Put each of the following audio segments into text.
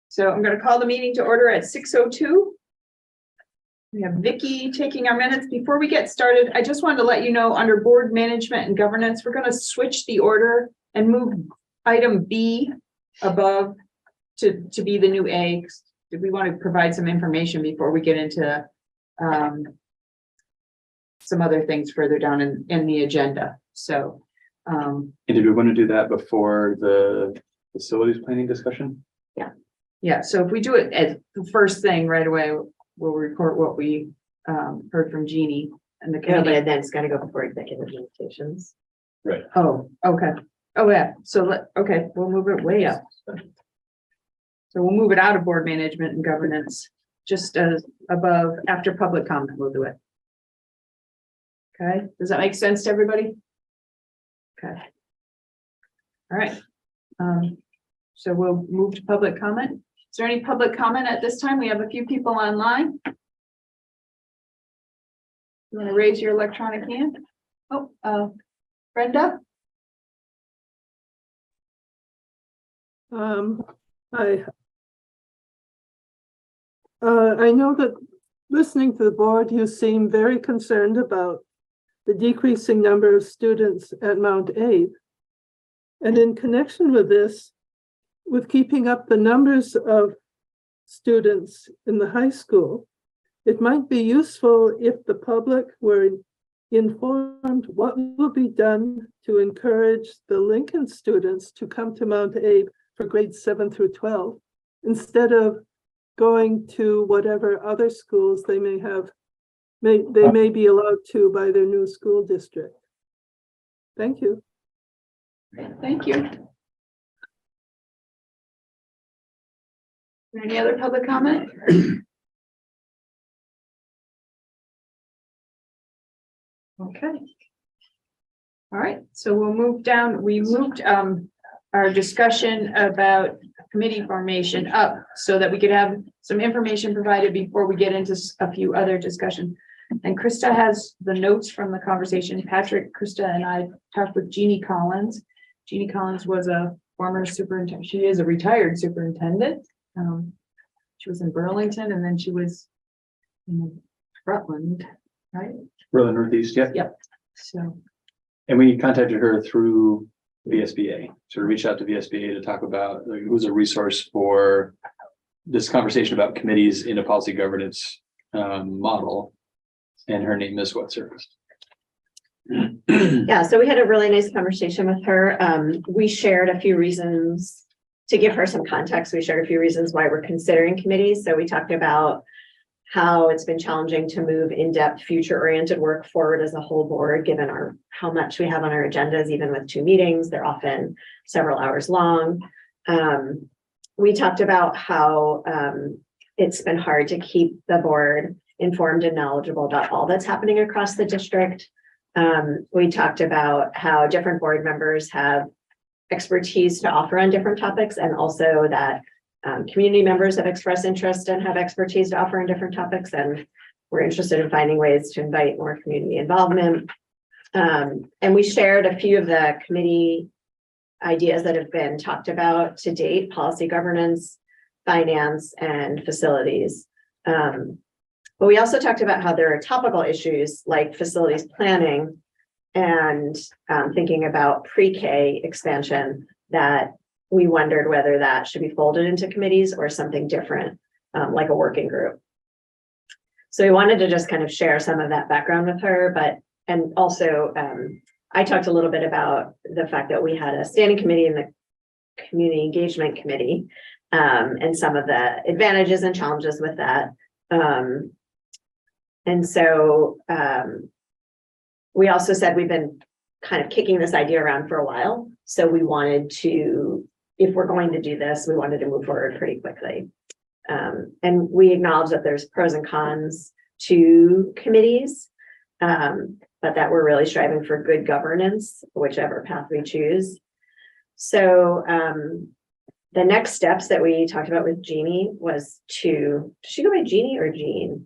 So I'm going to call the meeting to order at 6:02. We have Vicky taking our minutes. Before we get started, I just wanted to let you know under board management and governance, we're going to switch the order and move item B above to be the new A. We want to provide some information before we get into some other things further down in the agenda. So and did we want to do that before the facilities planning discussion? yeah, so if we do it as the first thing right away, we'll report what we heard from Jeannie and the committee. And then it's got to go before executive communications. Right. Oh, okay. Oh, yeah. So okay, we'll move it way up. So we'll move it out of board management and governance, just as above after public comment, we'll do it. Okay, does that make sense to everybody? Okay. All right. So we'll move to public comment. Is there any public comment at this time? We have a few people online. You want to raise your electronic hand? Oh, Brenda? I know that listening to the board, you seem very concerned about the decreasing number of students at Mount Abe. And in connection with this, with keeping up the numbers of students in the high school, it might be useful if the public were informed what will be done to encourage the Lincoln students to come to Mount Abe for grades 7 through 12, instead of going to whatever other schools they may be allowed to by their new school district. Thank you. Thank you. Any other public comment? Okay. All right, so we'll move down. We moved our discussion about committee formation up so that we could have some information provided before we get into a few other discussion. And Krista has the notes from the conversation. Patrick, Krista, and I talked with Jeannie Collins. Jeannie Collins was a former superintendent. She is a retired superintendent. She was in Burlington, and then she was in Rutland, right? Rutland Northeast, yeah. Yep. So, And we contacted her through VSBA. So we reached out to VSBA to talk about, like, who's a resource for this conversation about committees in a policy governance model. And her name is what service? Yeah, so we had a really nice conversation with her. We shared a few reasons to give her some context. We shared a few reasons why we're considering committees. So we talked about how it's been challenging to move in-depth, future-oriented work forward as a whole board, given how much we have on our agendas, even with 2 meetings. They're often several hours long. We talked about how it's been hard to keep the board informed and knowledgeable about all that's happening across the district. We talked about how different board members have expertise to offer on different topics, and also that community members have expressed interest and have expertise to offer on different topics, and we're interested in finding ways to invite more community involvement. And we shared a few of the committee ideas that have been talked about to date: policy governance, finance, and facilities. But we also talked about how there are topical issues like facilities planning and thinking about pre-K expansion, that we wondered whether that should be folded into committees or something different, like a working group. So we wanted to just kind of share some of that background with her, and also I talked a little bit about the fact that we had a standing committee in the community engagement committee, and some of the advantages and challenges with that. And so we also said we've been kind of kicking this idea around for a while. So we wanted to, if we're going to do this, we wanted to move forward pretty quickly. And we acknowledge that there's pros and cons to committees, but that we're really striving for good governance, whichever path we choose. So the next steps that we talked about with Jeannie was does she go by Jeannie or Jean?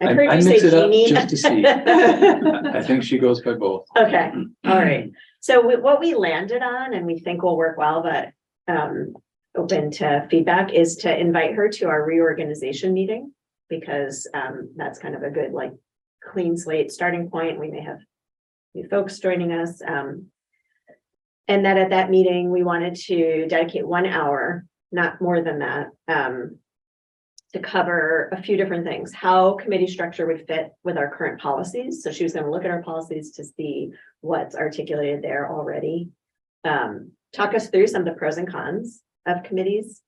I've heard you say Jeannie. Just to see. I think she goes by both. Okay, all right. So what we landed on, and we think will work well, but open to feedback is to invite her to our reorganization meeting, because that's kind of a good like clean slate starting point. We may have new folks joining us. And that at that meeting, we wanted to dedicate 1 hour, not more than that, to cover a few different things, how committee structure would fit with our current policies. So she was going to look at our policies to see what's articulated there already. Talk us through some of the pros and cons of committees.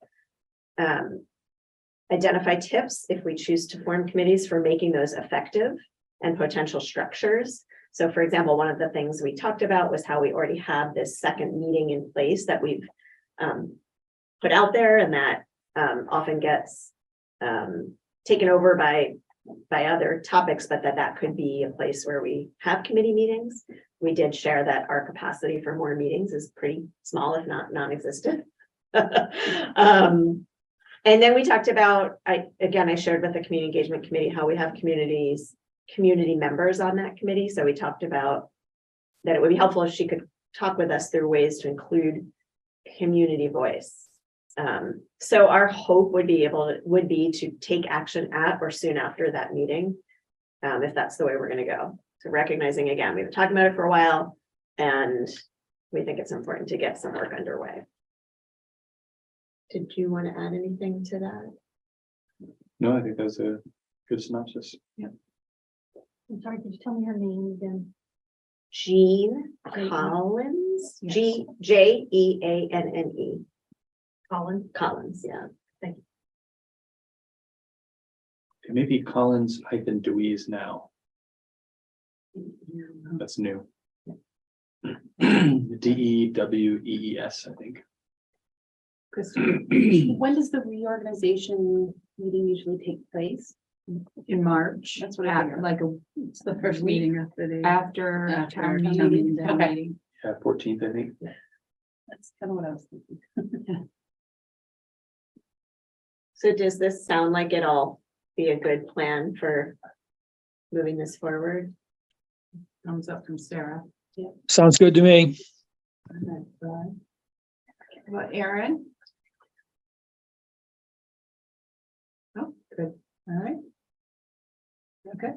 Identify tips if we choose to form committees for making those effective and potential structures. So for example, one of the things we talked about was how we already have this second meeting in place that we've put out there, and that often gets taken over by other topics, but that could be a place where we have committee meetings. We did share that our capacity for more meetings is pretty small, if not non-existent. And then we talked about, I shared with the community engagement committee how we have community members on that committee. So we talked about that it would be helpful if she could talk with us through ways to include community voice. So our hope would be to take action at or soon after that meeting, if that's the way we're going to go. So recognizing, again, we've been talking about it for a while, and we think it's important to get some work underway. Did you want to add anything to that? No, I think that's a good synopsis. I'm sorry, could you tell me her name again? Jean Collins, Jeanne. Collins, yeah. It may be Collins-Dewey's now. That's new. DEWEES, I think. When does the reorganization meeting usually take place? In March. That's what I figured. It's the first meeting after the. After After town town meeting. meeting, town Okay. meeting. Yeah, 14th, I think. That's kind of what I was thinking. So does this sound like it'll be a good plan for moving this forward? Thumbs up from Sarah. Sounds good to me. What, Aaron? Oh, good. All right. Okay.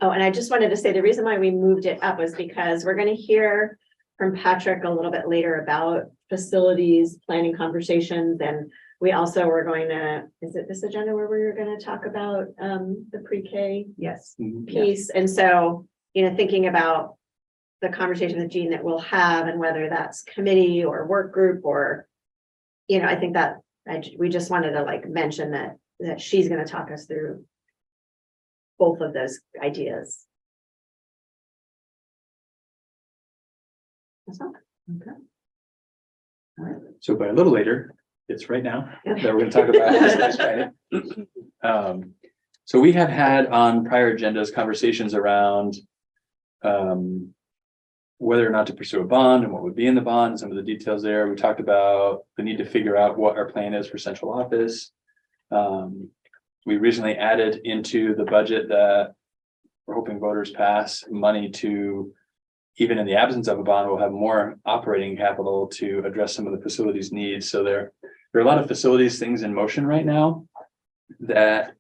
Oh, and I just wanted to say the reason why we moved it up was because we're going to hear from Patrick a little bit later about facilities planning conversations. And we also were going to, is it this agenda where we were going to talk about the pre-K Yes. piece? And so, thinking about the conversation with Jean that we'll have, and whether that's committee or work group, or, I think that we just wanted to mention that she's going to talk us through both of those ideas. That's all. Okay. All right. So by a little later, it's right now that Okay. we're going to talk about facilities planning. So we have had on prior agendas conversations around whether or not to pursue a bond and what would be in the bond, some of the details there. We talked about the need to figure out what our plan is for central office. We recently added into the budget that we're hoping voters pass money to, even in the absence of a bond, we'll have more operating capital to address some of the facilities needs. So there are a lot of facilities things in motion right now that,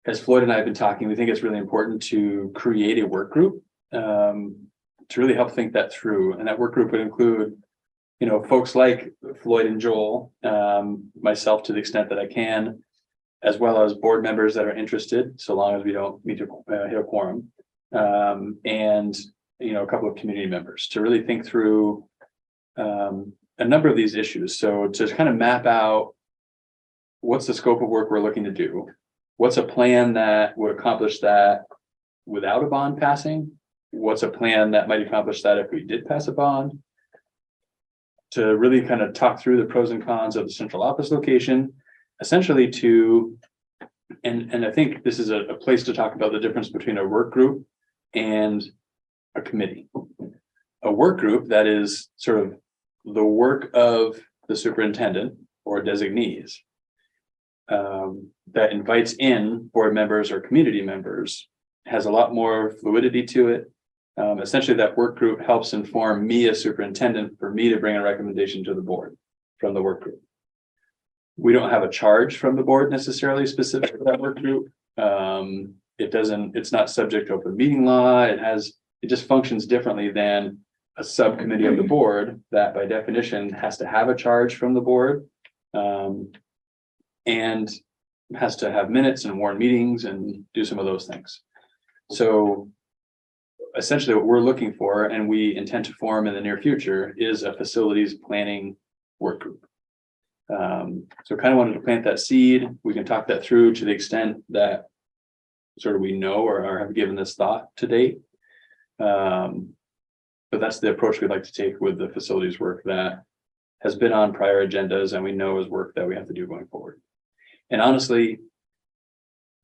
as Floyd and I have been talking, we think it's really important to create a work group to really help think that through. And that work group would include, folks like Floyd and Joel, myself to the extent that I can, as well as board members that are interested, so long as we don't need to hit a quorum, and a couple of community members to really think through a number of these issues. So to kind of map out what's the scope of work we're looking to do, what's a plan that would accomplish that without a bond passing, what's a plan that might accomplish that if we did pass a bond, to really kind of talk through the pros and cons of the central office location, essentially and I think this is a place to talk about the difference between a work group and a committee. A work group that is sort of the work of the superintendent or designees, that invites in board members or community members, has a lot more fluidity to it, Essentially, that work group helps inform me as superintendent for me to bring a recommendation to the board from the work group. We don't have a charge from the board necessarily specific to that work group. It's not subject to open meeting law. It just functions differently than a subcommittee of the board that by definition has to have a charge from the board. And has to have minutes and warn meetings and do some of those things. So essentially what we're looking for, and we intend to form in the near future, is a facilities planning work group. So kind of wanted to plant that seed. We can talk that through to the extent that sort of we know or have given this thought to date. But that's the approach we'd like to take with the facilities work that has been on prior agendas and we know is work that we have to do going forward. And honestly,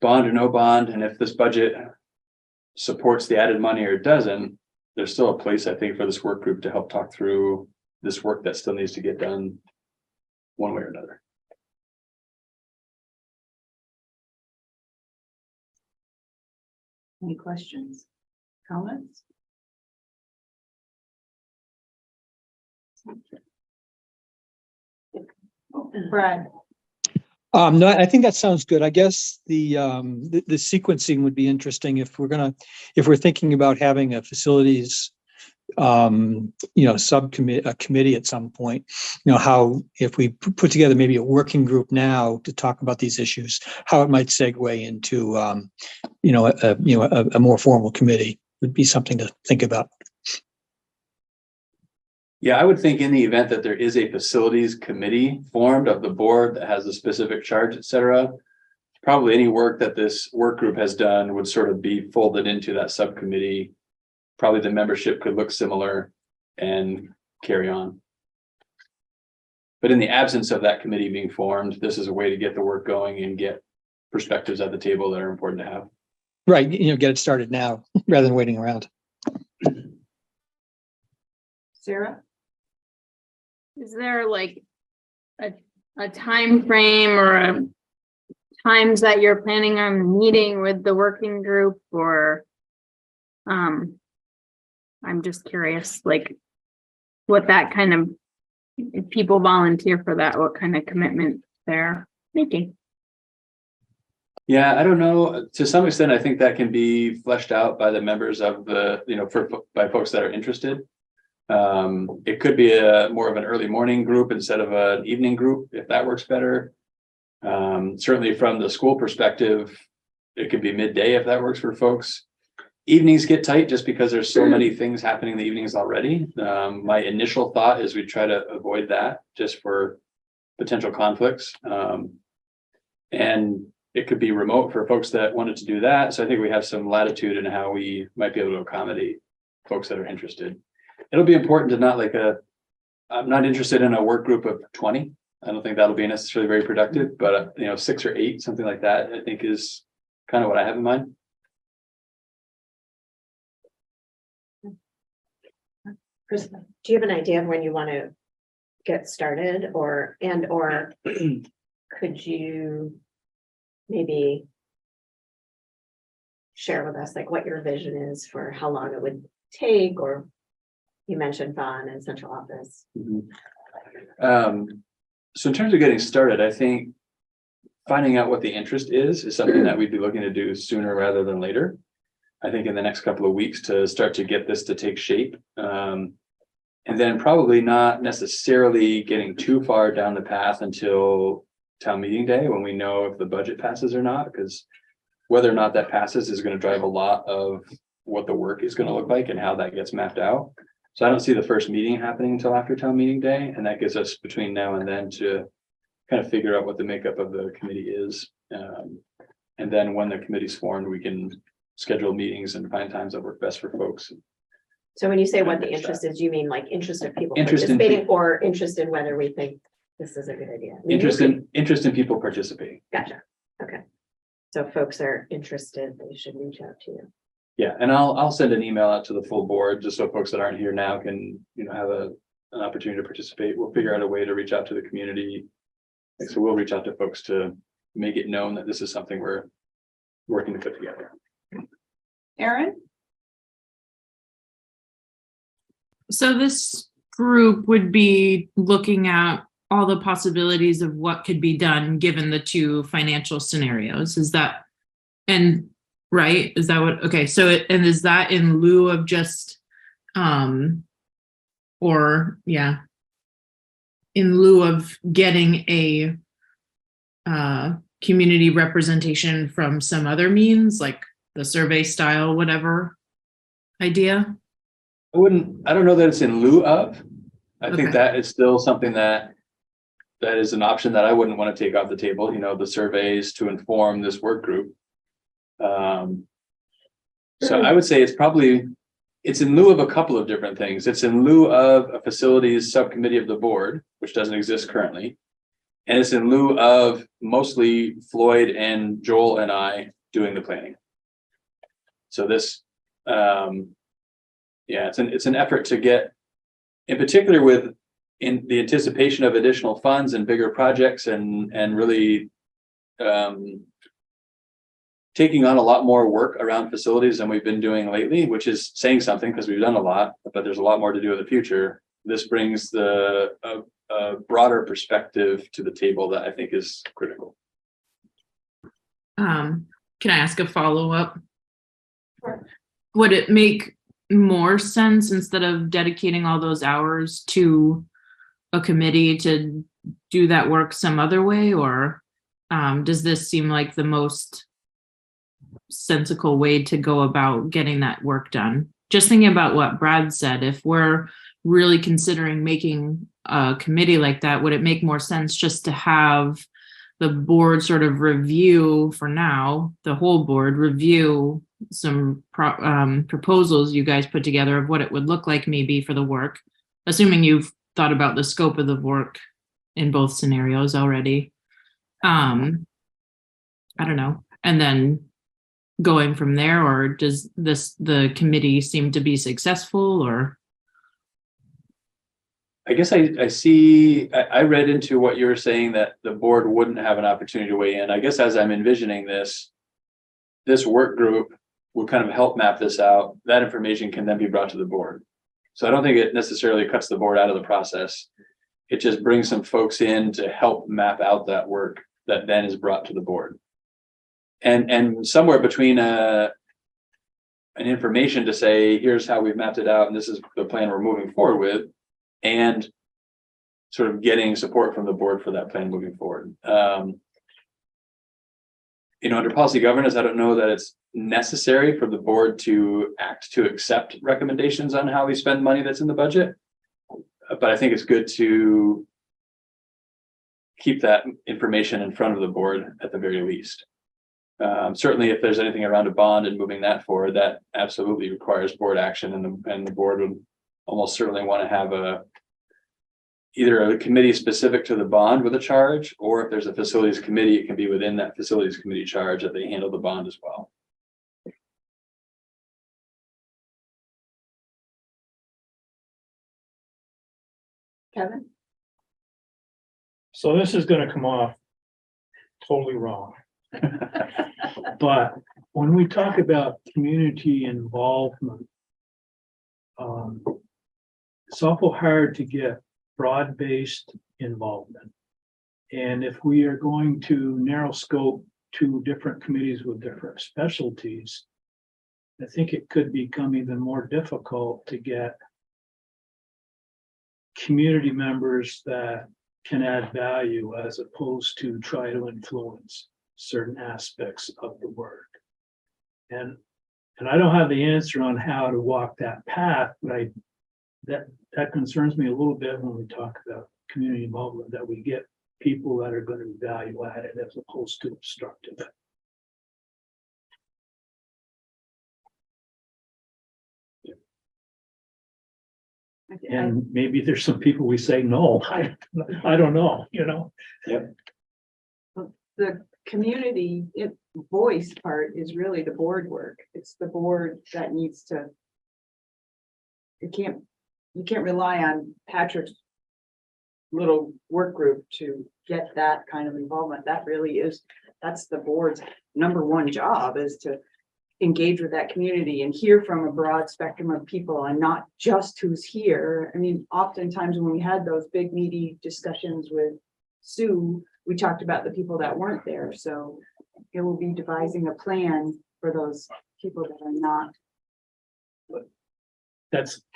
bond or no bond, and if this budget supports the added money or doesn't, there's still a place, I think, for this work group to help talk through this work that still needs to get done one way or another. Any questions, comments? Brad? No, I think that sounds good. I guess the sequencing would be interesting if we're thinking about having a facilities, subcommittee, a committee at some point, how, if we put together maybe a working group now to talk about these issues, how it might segue into, a more formal committee would be something to think about. Yeah, I would think in the event that there is a facilities committee formed of the board that has a specific charge, et cetera, probably any work that this work group has done would sort of be folded into that subcommittee. Probably the membership could look similar and carry on. But in the absence of that committee being formed, this is a way to get the work going and get perspectives at the table that are important to have. Right, get it started now rather than waiting around. Sarah? Is there like a time frame or times that you're planning on meeting with the working group, or I'm just curious, like what that kind of, if people volunteer for that, what kind of commitment they're making? Yeah, I don't know. To some extent, I think that can be fleshed out by the members of the, by folks that are interested. It could be more of an early morning group instead of an evening group, if that works better. Certainly from the school perspective, it could be midday if that works for folks. Evenings get tight just because there's so many things happening in the evenings already. My initial thought is we try to avoid that just for potential conflicts. And it could be remote for folks that wanted to do that. So I think we have some latitude in how we might be able to accommodate folks that are interested. It'll be important to not I'm not interested in a work group of 20. I don't think that'll be necessarily very productive, but 6 or 8, something like that, I think is kind of what I have in mind. Chris, do you have an idea of when you want to get started, or could you maybe share with us like what your vision is for how long it would take? Or you mentioned Vaughn and central office. So in terms of getting started, I think finding out what the interest is something that we'd be looking to do sooner rather than later. I think in the next couple of weeks to start to get this to take shape. And then probably not necessarily getting too far down the path until town meeting day when we know if the budget passes or not, because whether or not that passes is going to drive a lot of what the work is going to look like and how that gets mapped out. So I don't see the first meeting happening until after town meeting day, and that gives us between now and then to kind of figure out what the makeup of the committee is. And then when the committee's formed, we can schedule meetings and find times that work best for folks. So when you say what the interest is, you mean like interest of people Interest in participating, or interest in whether we think this is a good idea? I mean, Interest in people participating. Gotcha. Okay. So if folks are interested, they should reach out to you. Yeah, and I'll send an email out to the full board just so folks that aren't here now can, have an opportunity to participate. We'll figure out a way to reach out to the community. And so we'll reach out to folks to make it known that this is something we're working to put together. Aaron? So this group would be looking at all the possibilities of what could be done given the two financial scenarios. Is that, and right? Is that what, okay, so and is that in lieu of just, or yeah, in lieu of getting a community representation from some other means, like the survey style, whatever idea? I don't know that it's in lieu of. I think Okay. that is still something that is an option that I wouldn't want to take off the table, you know, the surveys to inform this work group. So I would say it's in lieu of a couple of different things. It's in lieu of a facilities subcommittee of the board, which doesn't exist currently. And it's in lieu of mostly Floyd and Joel and I doing the planning. So this, yeah, it's an effort to get, in particular with in the anticipation of additional funds and bigger projects and really taking on a lot more work around facilities than we've been doing lately, which is saying something because we've done a lot, but there's a lot more to do in the future. This brings a broader perspective to the table that I think is critical. Can I ask a follow-up? Sure. Would it make more sense instead of dedicating all those hours to a committee to do that work some other way, or does this seem like the most sensical way to go about getting that work done? Just thinking about what Brad said, if we're really considering making a committee like that, would it make more sense just to have the board sort of review for now, the whole board review some proposals you guys put together of what it would look like maybe for the work, assuming you've thought about the scope of the work in both scenarios already. I don't know. And then going from there, or does the committee seem to be successful, or? I guess I read into what you were saying that the board wouldn't have an opportunity to weigh in. I guess as I'm envisioning this work group will kind of help map this out. That information can then be brought to the board. So I don't think it necessarily cuts the board out of the process. It just brings some folks in to help map out that work that then is brought to the board. And somewhere between an information to say, here's how we've mapped it out, and this is the plan we're moving forward with, and sort of getting support from the board for that plan moving forward. You know, under policy governance, I don't know that it's necessary for the board to accept recommendations on how we spend money that's in the budget. But I think it's good to keep that information in front of the board at the very least. Certainly, if there's anything around a bond and moving that forward, that absolutely requires board action, and the board would almost certainly want to have either a committee specific to the bond with a charge, or if there's a facilities committee, it can be within that facilities committee charge that they handle the bond as well. Kevin? So this is gonna come off totally wrong. But when we talk about community involvement, it's awful hard to get broad-based involvement. And if we are going to narrow scope to different committees with different specialties, I think it could become even more difficult to get community members that can add value as opposed to try to influence certain aspects of the work. And I don't have the answer on how to walk that path, but that concerns me a little bit when we talk about community involvement, that we get people that are going to be value added as opposed to obstructive. And maybe there's some people we say, no, I don't know, you know. Yep. The community voice part is really the board work. It's the board that needs to. You can't rely on Patrick's little work group to get that kind of involvement. That really is, that's the board's number one job, is to engage with that community and hear from a broad spectrum of people and not just who's here. I mean, oftentimes when we had those big meaty discussions with Sue, we talked about the people that weren't there. So it will be devising a plan for those people that are not.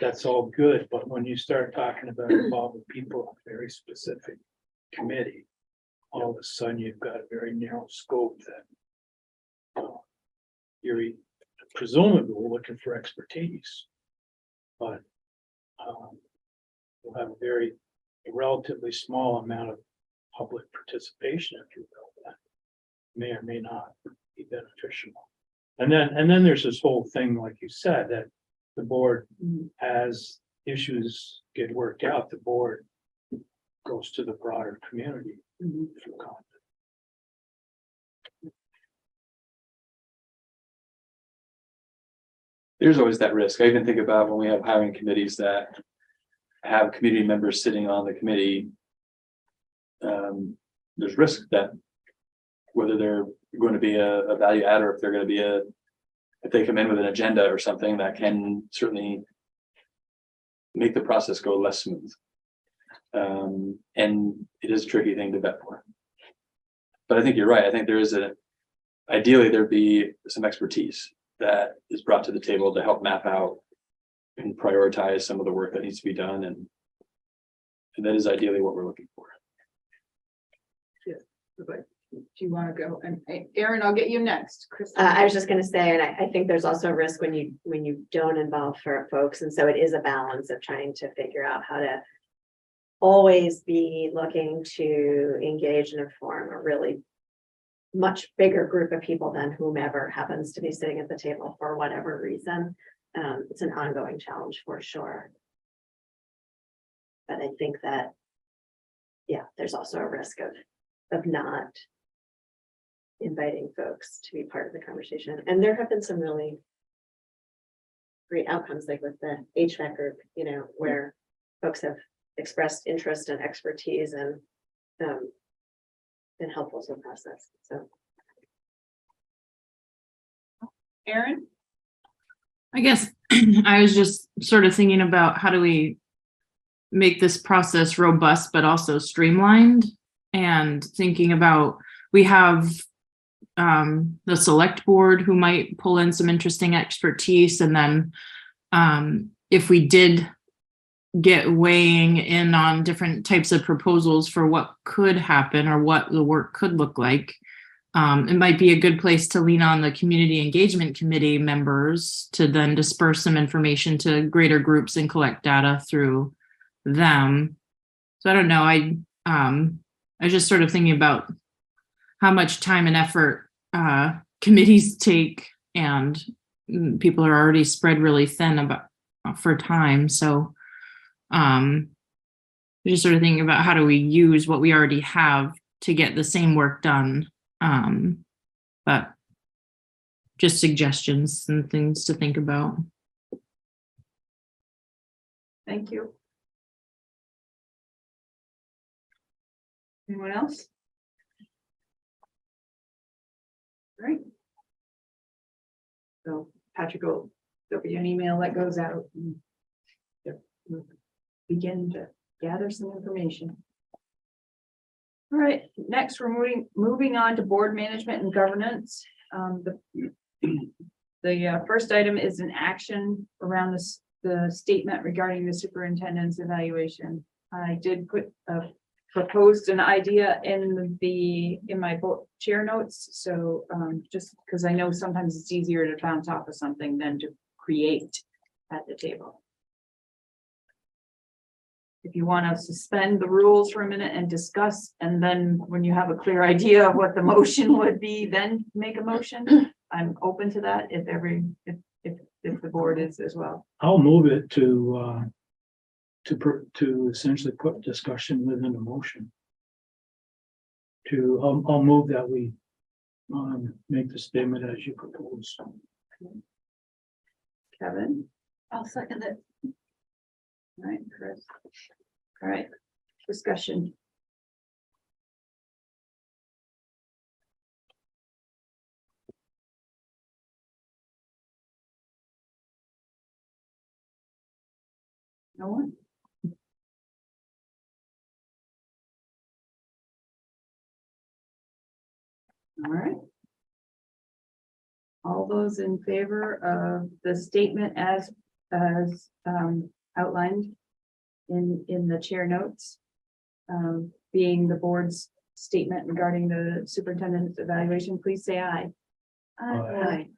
That's all good, but when you start talking about involving people in a very specific committee, all of a sudden you've got a very narrow scope that you're presumably looking for expertise, but you'll have a relatively small amount of public participation, if you will, that may or may not be beneficial. And then there's this whole thing, like you said, that the board, as issues get worked out, the board goes to the broader community for comment. There's always that risk. I even think about when we have hiring committees that have community members sitting on the committee. There's risk that whether they're going to be a value add or if they're going to be if they come in with an agenda or something that can certainly make the process go less smooth. And it is a tricky thing to vet for. But I think you're right. I think there is ideally there'd be some expertise that is brought to the table to help map out and prioritize some of the work that needs to be done. And that is ideally what we're looking for. But do you want to go? And Aaron, I'll get you next. Chris. I was just gonna say, and I think there's also a risk when you don't involve folks, and so it is a balance of trying to figure out how to always be looking to engage and inform a really much bigger group of people than whomever happens to be sitting at the table for whatever reason. It's an ongoing challenge for sure. But I think that, yeah, there's also a risk of not inviting folks to be part of the conversation. And there have been some really great outcomes, like with the HVAC group, where folks have expressed interest and expertise and been helpful to the process. So, Aaron? I guess I was just sort of thinking about how do we make this process robust, but also streamlined, and thinking about, we have the select board who might pull in some interesting expertise. And then if we did get weighing in on different types of proposals for what could happen or what the work could look like, it might be a good place to lean on the community engagement committee members to then disperse some information to greater groups and collect data through them. So I don't know, I was just sort of thinking about how much time and effort committees take, and people are already spread really thin for time. So just sort of thinking about how do we use what we already have to get the same work done. But just suggestions and things to think about. Thank you. Anyone else? Right. So Patrick there'll be an email that goes out. And we'll begin to gather some information. All right, next we're moving on to board management and governance. The first item is an action around the statement regarding the superintendent's evaluation. I did proposed an idea in my book chair notes. So just because I know sometimes it's easier to bounce off of something than to create at the table. If you want to suspend the rules for a minute and discuss, and then when you have a clear idea of what the motion would be, then make a motion. I'm open to that if the board is as well. I'll move it to essentially put discussion within a motion. I'll move that we make the statement as you propose. Kevin? I'll second it. All right, Chris. All right, discussion. No one? All right. All those in favor of the statement as outlined in the chair notes, being the board's statement regarding the superintendent's evaluation, please say aye. Aye.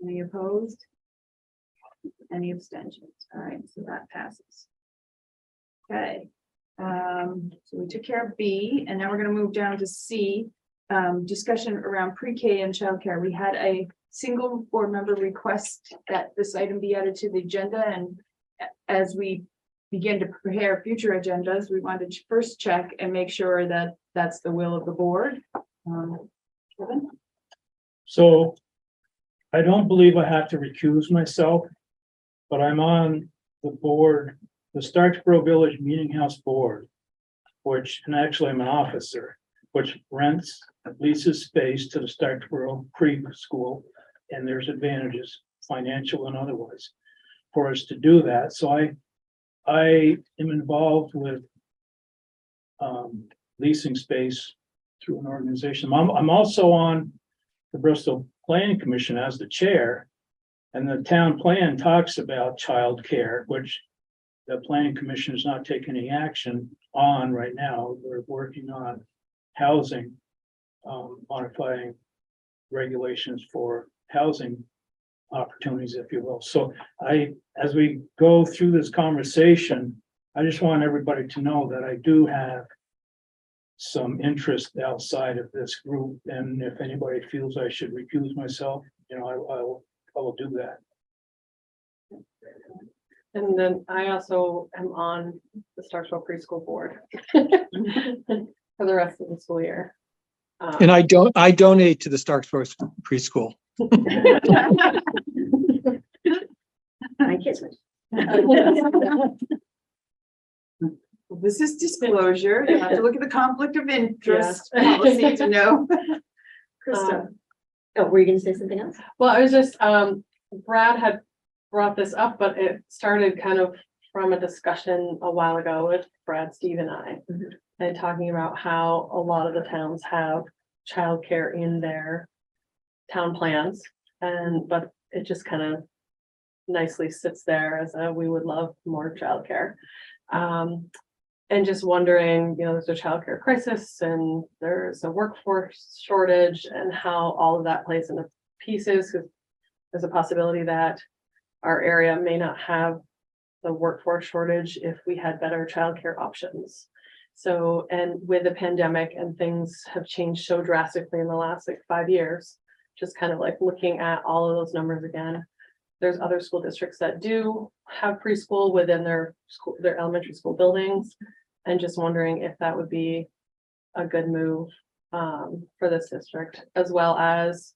Any opposed? Any abstentions? All right, so that passes. Okay, so we took care of B, and now we're gonna move down to C. Discussion around pre-K and childcare. We had a single board member request that this item be added to the agenda, and as we begin to prepare future agendas, we wanted to first check and make sure that that's the will of the board. Kevin? So I don't believe I have to recuse myself, but I'm on the board, the Starksboro Village Meeting House Board, which, and actually I'm an officer, which rents, leases space to the Starksboro preschool, and there's advantages, financial and otherwise, for us to do that. So I am involved with leasing space through an organization. I'm also on the Bristol Planning Commission as the chair, and the town plan talks about childcare, which the Planning Commission is not taking any action on right now. We're working on housing, modifying regulations for housing opportunities, if you will. So as we go through this conversation, I just want everybody to know that I do have some interest outside of this group, and if anybody feels I should recuse myself, you know, I will do that. And then I also am on the Starksville Preschool Board for the rest of the school year. And I donate to the Starksboro preschool. My kids would. This is disclosure. You have to look at the conflict of interest policy to know. Krista. Oh, were you gonna say something else? Well, I was just, Brad had brought this up, but it started kind of from a discussion a while ago with Brad, Steve and I, and talking about how a lot of the towns have childcare in their town plans, but it just kind of nicely sits there as we would love more childcare. And just wondering, you know, there's a childcare crisis and there's a workforce shortage, and how all of that plays into pieces, because there's a possibility that our area may not have the workforce shortage if we had better childcare options. So, and with the pandemic and things have changed so drastically in the last 5 years, just kind of like looking at all of those numbers again. There's other school districts that do have preschool within their school, their elementary school buildings, and just wondering if that would be a good move for this district, as well as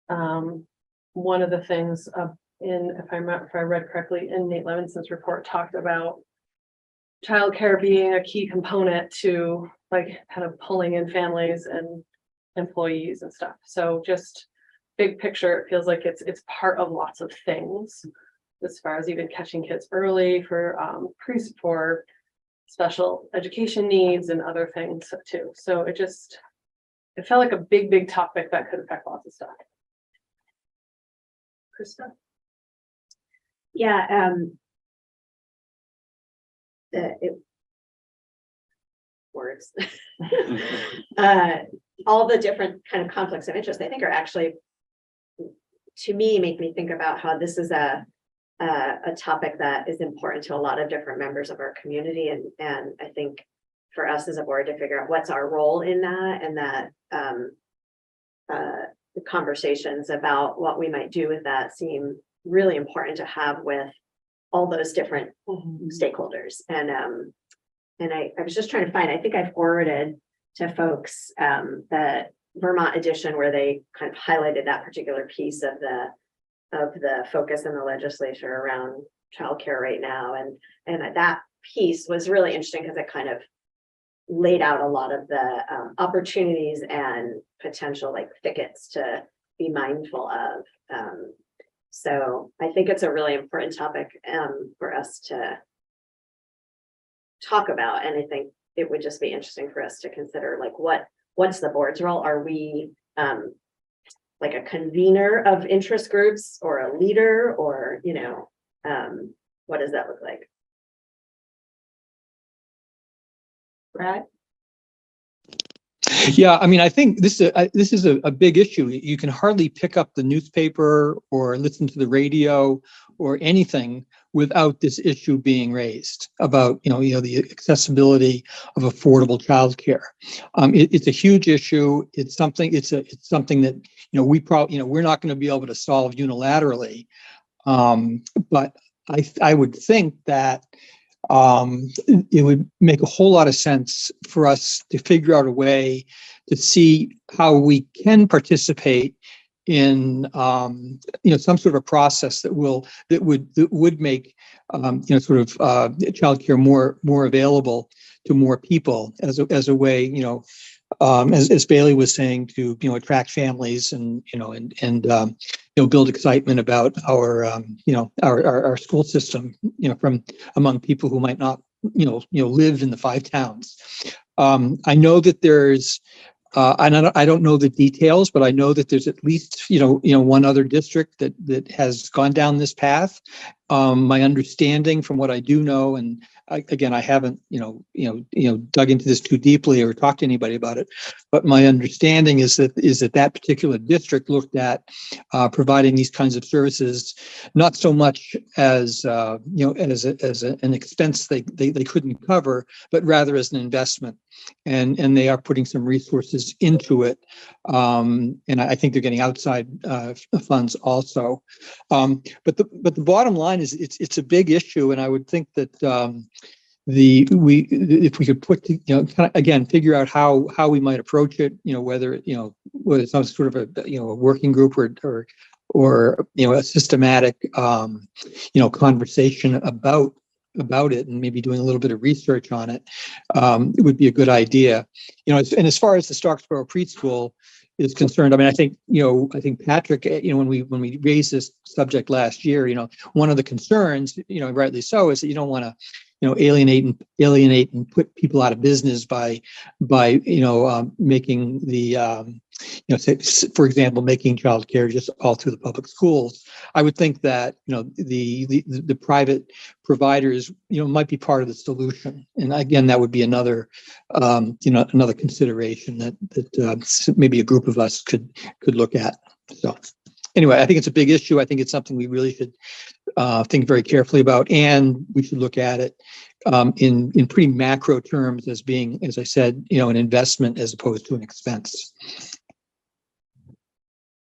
one of the things if I read correctly, in Nate Levinson's report, talked about childcare being a key component to like kind of pulling in families and employees and stuff. So just big picture, it feels like it's part of lots of things, as far as even catching kids early for for special education needs and other things too. So it felt like a big topic that could affect lots of stuff. Krista? Yeah, words. All the different kind of conflicts of interest, I think, are actually, to me, make me think about how this is a topic that is important to a lot of different members of our community, and I think for us as a board to figure out what's our role in that, and that the conversations about what we might do with that seem really important to have with all those different stakeholders. And I was just trying to find, I think I forwarded to folks the Vermont edition where they kind of highlighted that particular piece of the focus in the legislature around childcare right now. And that piece was really interesting because it kind of laid out a lot of the opportunities and potential like thickets to be mindful of. So I think it's a really important topic for us to talk about. And I think it would just be interesting for us to consider, like, what's the board's role? Are we like a convener of interest groups or a leader, or, you know, what does that look like? Brad? Yeah, I mean, I think this is a big issue. You can hardly pick up the newspaper or listen to the radio or anything without this issue being raised about, the accessibility of affordable childcare. It's a huge issue. It's something that, we're not going to be able to solve unilaterally. But I would think that it would make a whole lot of sense for us to figure out a way to see how we can participate in some sort of a process that would make childcare more available to more people as a way, as Bailey was saying, to attract families and build excitement about our school system, from among people who might not live in the 5 towns. I know that there's I don't know the details, but I know that there's at least one other district that has gone down this path. My understanding from what I do know, and I haven't dug into this too deeply or talked to anybody about it, but my understanding is that particular district looked at providing these kinds of services not so much as as an expense they couldn't cover, but rather as an investment, and they are putting some resources into it, and I think they're getting outside funds also. But the bottom line is it's a big issue, and I would think that if we could put figure out how we might approach it, whether it's some sort of a working group or a systematic conversation about it, and maybe doing a little bit of research on it, it would be a good idea. And as far as the Starksboro preschool is concerned, I mean, I think Patrick, when we raised this subject last year, one of the concerns, rightly so, is that you don't want to alienate and put people out of business by making the for example, making childcare just all through the public schools. I would think that the private providers might be part of the solution, and again, that would be another another consideration that maybe a group of us could look at. So anyway, I think it's a big issue. I think it's something we really should think very carefully about, and we should look at it in pretty macro terms as being, as I said, an investment as opposed to an expense.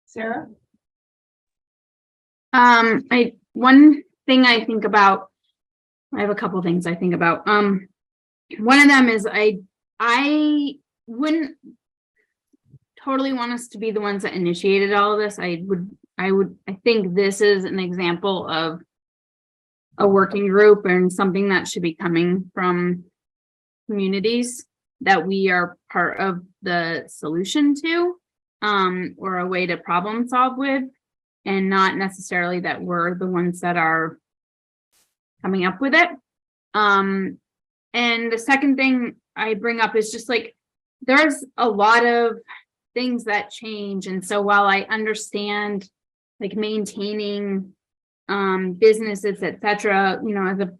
Sarah? One thing I think about, I have a couple things I think about. One of them is I wouldn't totally want us to be the ones that initiated all of this. I think this is an example of a working group and something that should be coming from communities that we are part of the solution to, or a way to problem solve with, and not necessarily that we're the ones that are coming up with it. And the second thing I bring up is just like, there's a lot of things that change. And so while I understand like maintaining businesses, etc., as a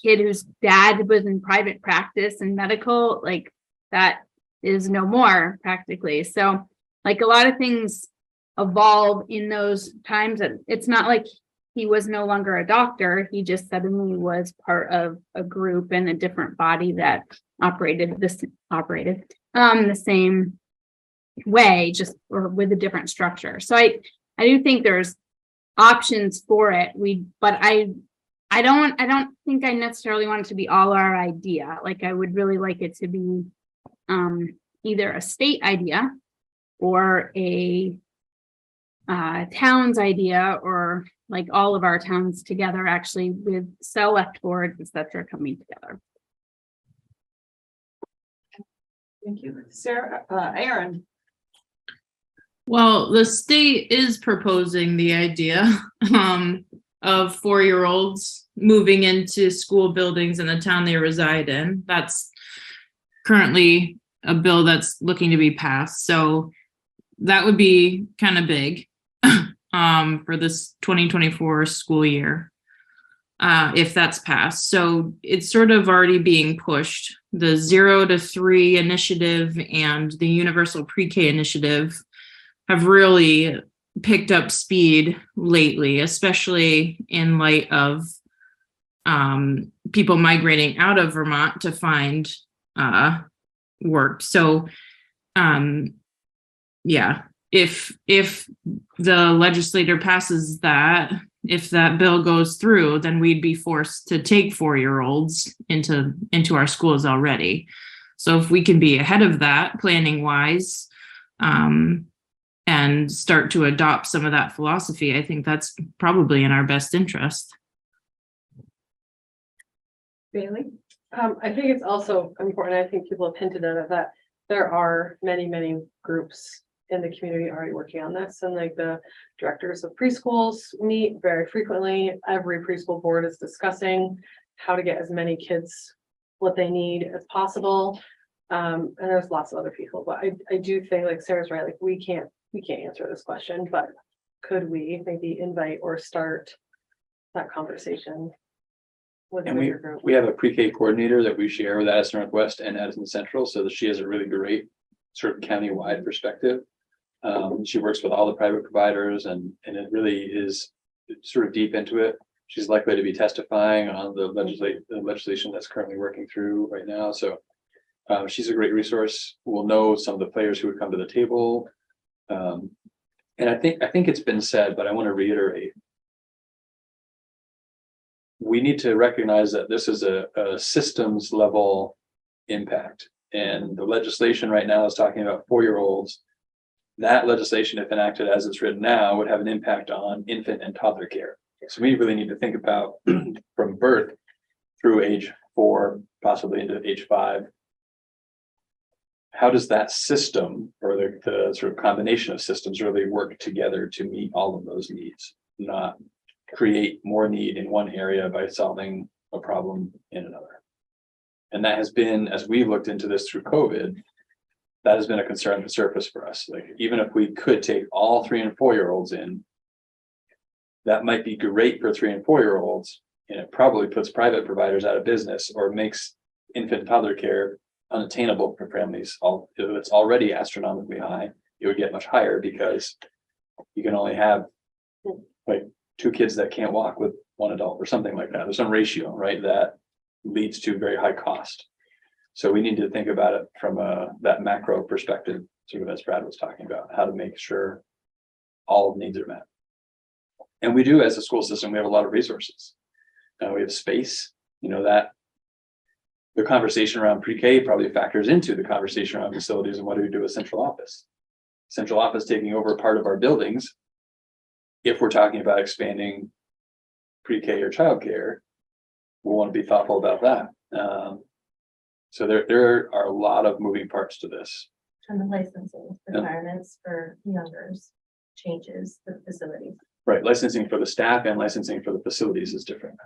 kid whose dad was in private practice and medical, like that is no more practically. So like a lot of things evolve in those times, and it's not like he was no longer a doctor. He just suddenly was part of a group and a different body that operated the same way, just or with a different structure. So I do think there's options for it. But I don't think I necessarily want it to be all our idea. Like I would really like it to be either a state idea or a town's idea, or like all of our towns together, actually, with select boards, etc., coming together. Thank you. Sarah, Aaron? Well, the state is proposing the idea of 4-year-olds moving into school buildings in the town they reside in. That's currently a bill that's looking to be passed. So that would be kind of big for this 2024 school year, if that's passed. So it's sort of already being pushed. The 0 to 3 initiative and the universal pre-K initiative have really picked up speed lately, especially in light of people migrating out of Vermont to find work. So yeah, if the legislator passes that, if that bill goes through, then we'd be forced to take 4-year-olds into our schools already. So if we can be ahead of that planning wise, and start to adopt some of that philosophy, I think that's probably in our best interest. Bailey? I think it's also important, I think people have hinted at it, that there are many, many groups in the community already working on this, and like the directors of preschools meet very frequently. Every preschool board is discussing how to get as many kids what they need as possible. And there's lots of other people, but I do think, like Sarah's right, like we can't answer this question, but could we maybe invite or start that conversation with And your group? we have a pre-K coordinator that we share with Addison Northwest and Addison Central, so that she has a really great sort of county-wide perspective. She works with all the private providers, and it really is sort of deep into it. She's likely to be testifying on the legislation that's currently working through right now. So she's a great resource. We'll know some of the players who would come to the table. And I think it's been said, but I want to reiterate. We need to recognize that this is a systems level impact, and the legislation right now is talking about 4-year-olds. That legislation, if enacted as it's written now, would have an impact on infant and toddler care. So we really need to think about from birth through age 4, possibly into age 5. How does that system, or the sort of combination of systems, really work together to meet all of those needs, not create more need in one area by solving a problem in another? And that has been, as we looked into this through COVID, that has been a concern to surface for us. Like, even if we could take all 3 and 4-year-olds in, that might be great for 3 and 4-year-olds, and it probably puts private providers out of business or makes infant and toddler care unattainable for families. If it's already astronomically high, it would get much higher, because you can only have like 2 kids that can't walk with 1 adult or something like that. There's some ratio, right, that leads to very high cost. So we need to think about it from that macro perspective, sort of as Brad was talking about, how to make sure all needs are met. And we do, as a school system, we have a lot of resources. We have space, that the conversation around pre-K probably factors into the conversation around facilities and what do we do with central office. Central office taking over part of our buildings. If we're talking about expanding pre-K or childcare, we'll want to be thoughtful about that. So there are a lot of moving parts to this. And the licensing requirements for youngers changes the facilities. Right, licensing for the staff and licensing for the facilities is different.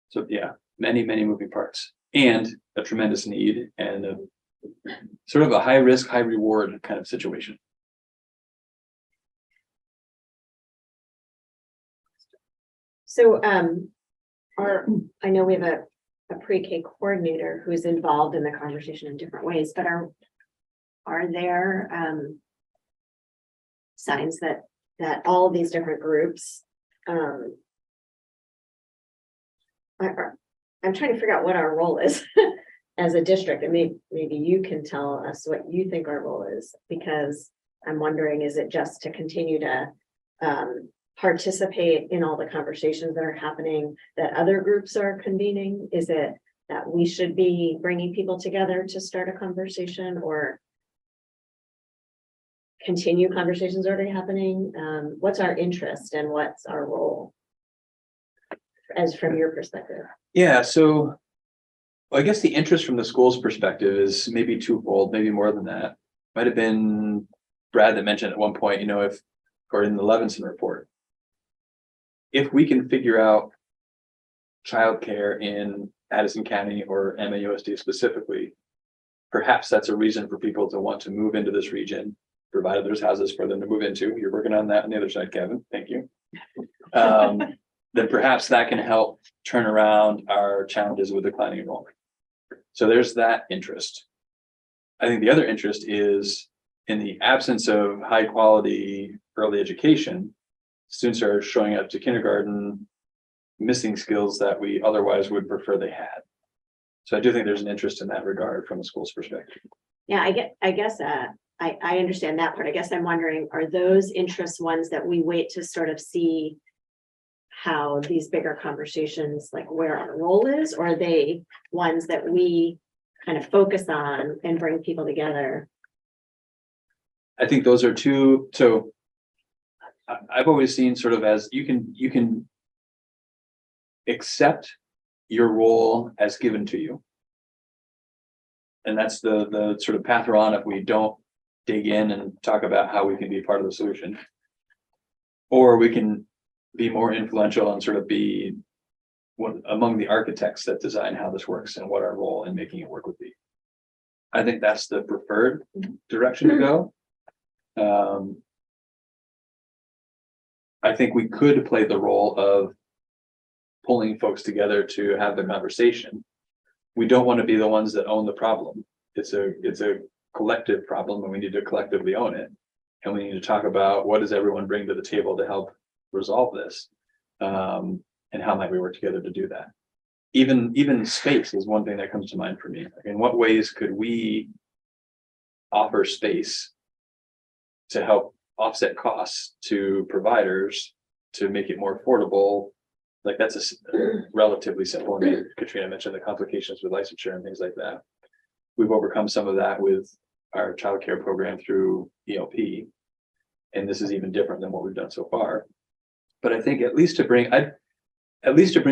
So yeah, many moving parts, and a tremendous need, and sort of a high risk, high reward kind of situation. So I know we have a pre-K coordinator who's involved in the conversation in different ways, but are there signs that all of these different groups I'm trying to figure out what our role is as a district, and maybe you can tell us what you think our role is, because I'm wondering, is it just to continue to participate in all the conversations that are happening that other groups are convening? Is it that we should be bringing people together to start a conversation, or continue conversations already happening? What's our interest and what's our role, as from your perspective? Yeah, so I guess the interest from the school's perspective is maybe twofold, maybe more than that. Might have been Brad that mentioned at one point, if, or in the Levinson report, if we can figure out childcare in Addison County or MAUSD specifically, perhaps that's a reason for people to want to move into this region, provided there's houses for them to move into. You're working on that on the other side, Kevin. Thank you. Then perhaps that can help turn around our challenges with declining enrollment. So there's that interest. I think the other interest is in the absence of high quality early education, students are showing up to kindergarten missing skills that we otherwise would prefer they had. So I do think there's an interest in that regard from the school's perspective. Yeah, I guess I understand that part. I guess I'm wondering, are those interests ones that we wait to sort of see how these bigger conversations, like where our role is, or are they ones that we kind of focus on and bring people together? I think those are two. So I've always seen sort of as you can accept your role as given to you. And that's the sort of path we're on if we don't dig in and talk about how we can be part of the solution. Or we can be more influential and sort of be one among the architects that design how this works and what our role in making it work would be. I think that's the preferred direction to go. I think we could play the role of pulling folks together to have the conversation. We don't want to be the ones that own the problem. It's a collective problem and we need to collectively own it. And we need to talk about what does everyone bring to the table to help resolve this, and how might we work together to do that. Even space is one thing that comes to mind for me. In what ways could we offer space to help offset costs to providers to make it more affordable? Like that's a relatively simple. I mean, Katrina mentioned the complications with licensure and things like that. We've overcome some of that with our childcare program through ELP. And this is even different than what we've done so far. But I think at least to bring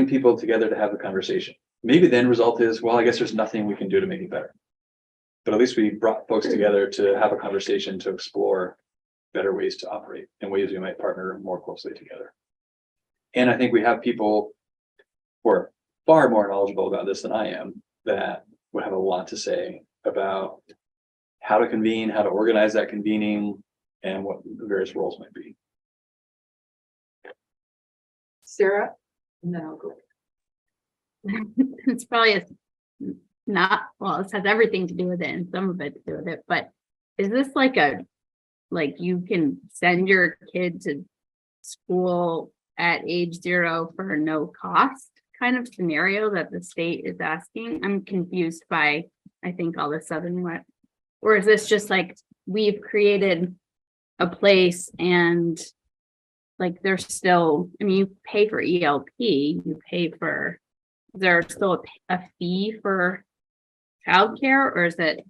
people together to have the conversation. Maybe the end result is, well, I guess there's nothing we can do to make it better. But at least we brought folks together to have a conversation to explore better ways to operate and ways we might partner more closely together. And I think we have people who are far more knowledgeable about this than I am that would have a lot to say about how to convene, how to organize that convening, and what the various roles might be. Sarah? And then I'll go. It's probably not, well, it has everything to do with it and some of it to do with it, but is this like you can send your kid to school at age 0 for no cost kind of scenario that the state is asking? I'm confused by, I think all of a sudden what, or is this just like we've created a place and like there's still, I mean, you pay for ELP, you pay for, is there still a fee for childcare, or is it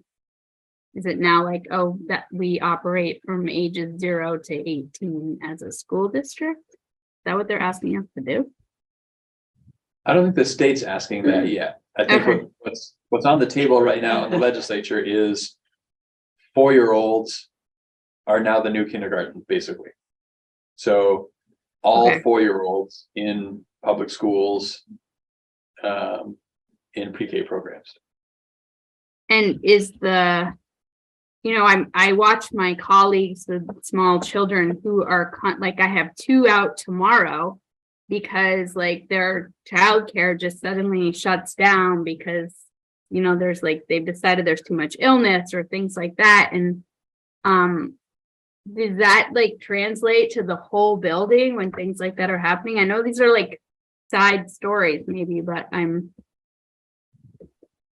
now like, oh, that we operate from ages 0 to 18 as a school district? Is that what they're asking us to do? I don't think the state's asking that yet. I think Okay. what's on the table right now in the legislature is 4-year-olds are now the new kindergarten, basically. So all Okay. 4-year-olds in public schools, in pre-K programs. And is the, I watch my colleagues with small children who are like, I have 2 out tomorrow because like their childcare just suddenly shuts down because, there's like, they've decided there's too much illness or things like that. And, does that like translate to the whole building when things like that are happening? I know these are like side stories maybe, but I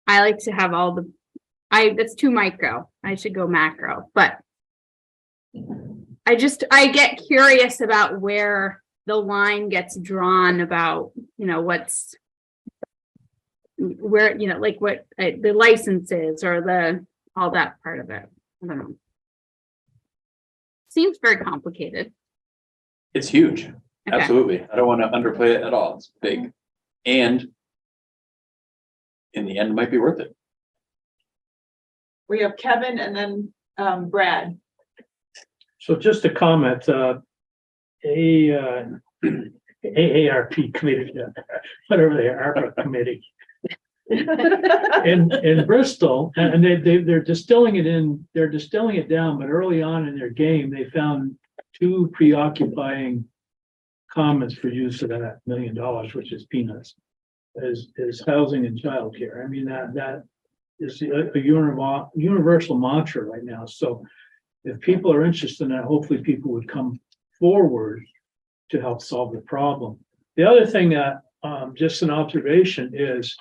like to have all that's too micro. I should go macro, but I get curious about where the line gets drawn about, what's where, like what the licenses or all that part of it. I don't know. Seems very complicated. It's huge. Okay. Absolutely. I don't want to underplay it at all. It's big. And in the end, it might be worth it. We have Kevin and then Brad. So just a comment, a AARP committee, whatever they are, ARPA committee. In Bristol, and they're distilling it down, but early on in their game, they found two preoccupying comments for use of that $1 million, which is peanuts, is housing and childcare. I mean, that is a universal mantra right now. So if people are interested in that, hopefully people would come forward to help solve the problem. The other thing that, just an observation is,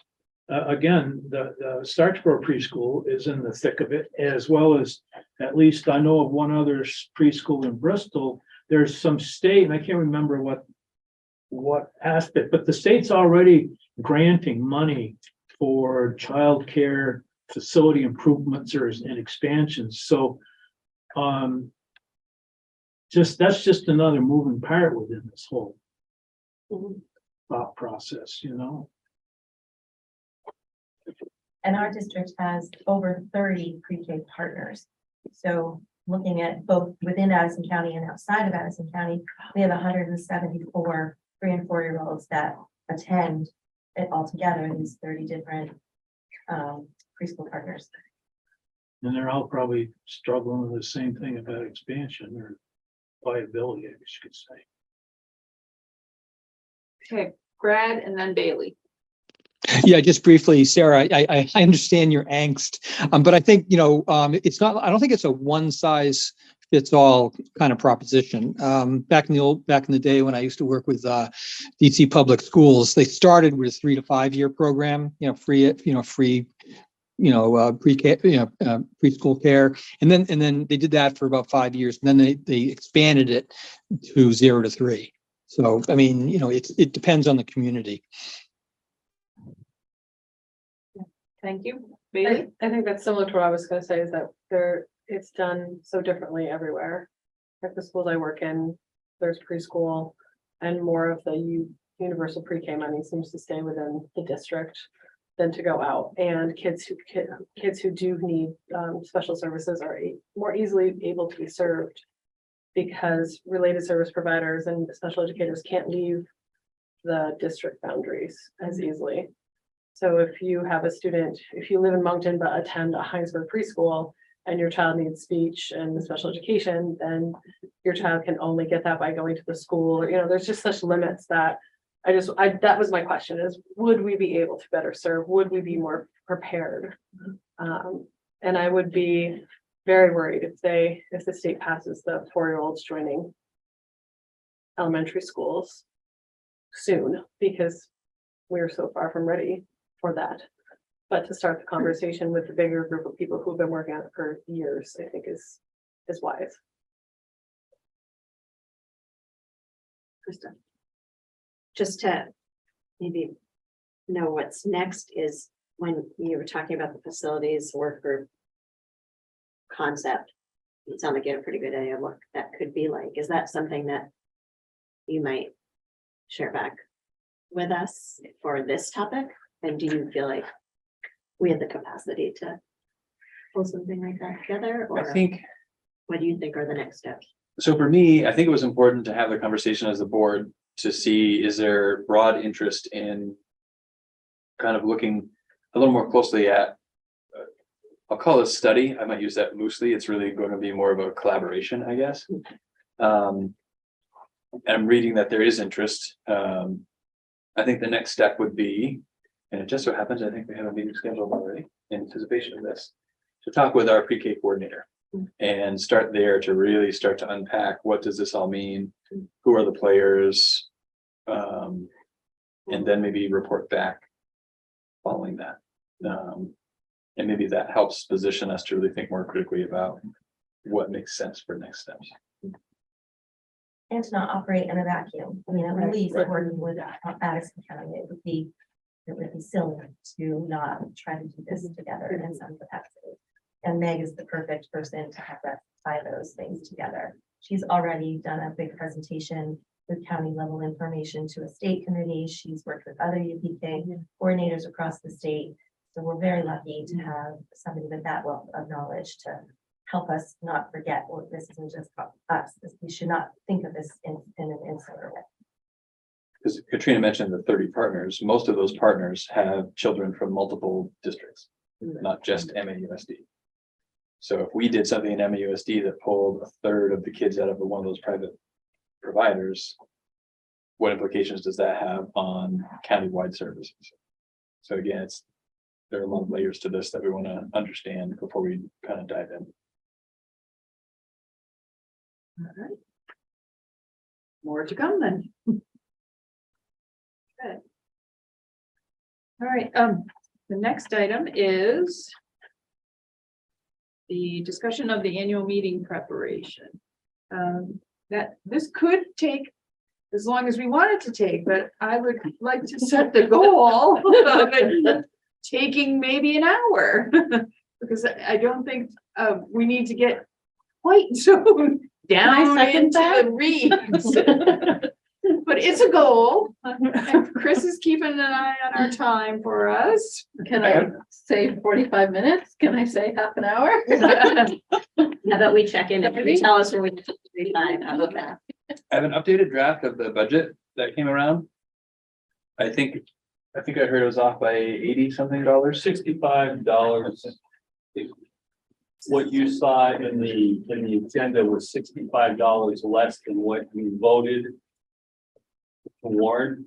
again, the Starksboro preschool is in the thick of it, as well as, at least I know of one other preschool in Bristol. There's some state, and I can't remember what aspect, but the state's already granting money for childcare facility improvements and expansions. So that's just another moving part within this whole thought process, you know. And our district has over 30 pre-K partners. So looking at both within Addison County and outside of Addison County, we have 174 3 and 4-year-olds that attend it altogether, these 30 different preschool partners. And they're all probably struggling with the same thing about expansion or viability, I guess you could say. Okay, Brad and then Bailey. Yeah, just briefly, Sarah, I understand your angst, but I think, it's not, I don't think it's a one size fits all kind of proposition. Back in the day when I used to work with DC public schools, they started with a 3 to 5 year program, free pre-K, preschool care. And then they did that for about 5 years. And then they expanded it to 0 to 3. So, I mean, it depends on the community. Thank you. Bailey? I think that's similar to what I was gonna say, is that it's done so differently everywhere. Like the schools I work in, there's preschool, and more of the universal pre-K money seems to stay within the district than to go out. And kids who do need special services are more easily able to be served, because related service providers and special educators can't leave the district boundaries as easily. So if you have a student, if you live in Moncton but attend a Heinsberg preschool and your child needs speech and special education, then your child can only get that by going to the school. Or, there's just such limits that that was my question, is would we be able to better serve? Would we be more prepared? And I would be very worried if the state passes the 4-year-olds joining elementary schools soon, because we're so far from ready for that. But to start the conversation with the bigger group of people who've been working on it for years, I think is wise. Krista. Just to maybe know what's next is when you were talking about the facilities work group concept, it sounded like you had a pretty good idea of what that could be like. Is that something that you might share back with us for this topic? And do you feel like we have the capacity to pull something like that together? Or I think, what do you think are the next steps? so for me, I think it was important to have the conversation as a board to see, is there broad interest in kind of looking a little more closely at, I'll call it a study. I might use that loosely. It's really going to be more of a collaboration, I guess. And I'm reading that there is interest. I think the next step would be, and it just so happens, I think we have a meeting scheduled already in anticipation of this, to talk with our pre-K coordinator and start there to really start to unpack, what does this all mean? Who are the players? And then maybe report back following that. And maybe that helps position us to really think more critically about what makes sense for next steps. And to not operate in a vacuum. I mean, at least working with Addison County, it would be silly to not try to do this together in some capacity. And Meg is the perfect person to have that tie those things together. She's already done a big presentation with county level information to a state committee. She's worked with other UPK coordinators across the state. So we're very lucky to have somebody with that wealth of knowledge to help us not forget, well, this isn't just about us. We should not think of this in an insular way. because Katrina mentioned the 30 partners, most of those partners have children from multiple districts, not just MAUSD. So if we did something in MAUSD that pulled a third of the kids out of one of those private providers, what implications does that have on countywide services? So again, there are a lot of layers to this that we want to understand before we kind of dive in. All right. More to come then. Good. All right, the next item is the discussion of the annual meeting preparation. That this could take as long as we want it to take, but I would like to set the goal of it taking maybe an hour. Because I don't think we need to get quite so down second into that? the reeds. But it's a goal. And Chris is keeping an eye on our time for us. Can I say 45 minutes? Can I say half an hour? How about we check in and you tell us when we need to be fine? How about that? I have an updated draft of the budget that came around. I think I heard it was off by $80 something. $65. What you saw in the agenda was $65 less than what you voted to warn.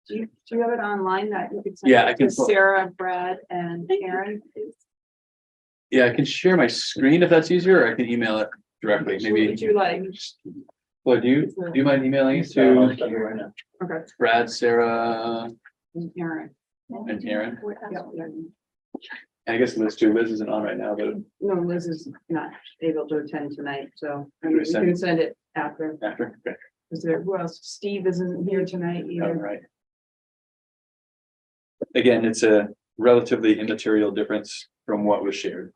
Do you have it online that you could send? Yeah, it I can to Sarah, Brad, and Karen? Yeah, I can share my screen if that's easier, or I can email it directly. What Maybe. would you like? Well, do you mind emailing it to Okay. Brad, Sarah, And Karen. and Aaron? Yep. And I guess Liz too. Liz isn't on right now, but No, Liz is not able to attend tonight, so I Should we mean, we send- can send it after. after. Okay. Is there, who else? Steve isn't here tonight All either. right. Again, it's a relatively immaterial difference from what was shared.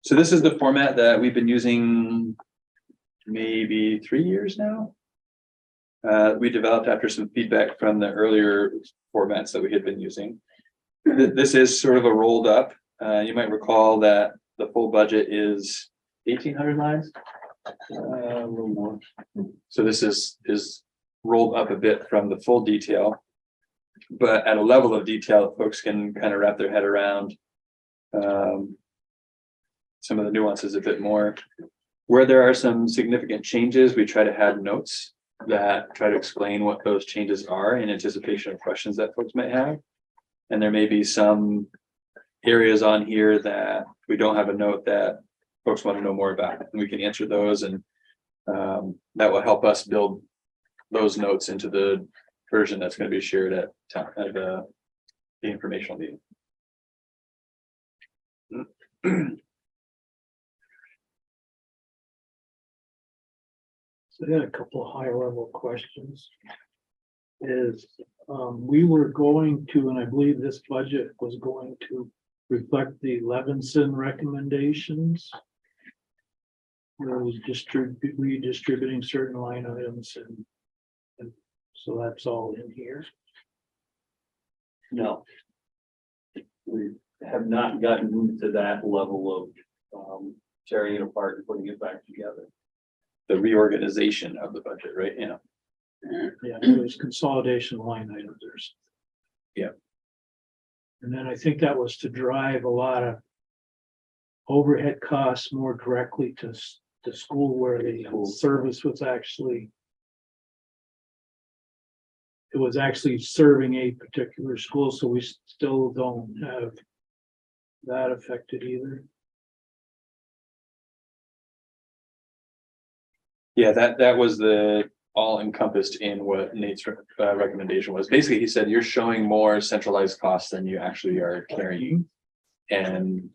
So this is the format that we've been using maybe 3 years now. We developed after some feedback from the earlier formats that we had been using. This is sort of a rolled up. You might recall that the full budget is 1,800 lines. A little more. So this is rolled up a bit from the full detail, but at a level of detail that folks can kind of wrap their head around. Some of the nuances a bit more. Where there are some significant changes, we try to have notes that try to explain what those changes are in anticipation of questions that folks might have. And there may be some areas on here that we don't have a note that folks want to know more about, and we can answer those, and that will help us build those notes into the version that's going to be shared at the informational meeting. So I had a couple of high level questions. We were going to, and I believe this budget was going to reflect the Levinson recommendations. Where it was redistributing certain line items and so that's all in here. No. We have not gotten to that level of tearing it apart and putting it back together. The reorganization of the budget, right? Yeah. Yeah, it was consolidation line items. Yeah. And then I think that was to drive a lot of overhead costs more directly to school where the service was actually. It was actually serving a particular school, so we still don't have that affected either. Yeah, that was the all encompassed in what Nate's recommendation was. Basically, he said you're showing more centralized costs than you actually are carrying, and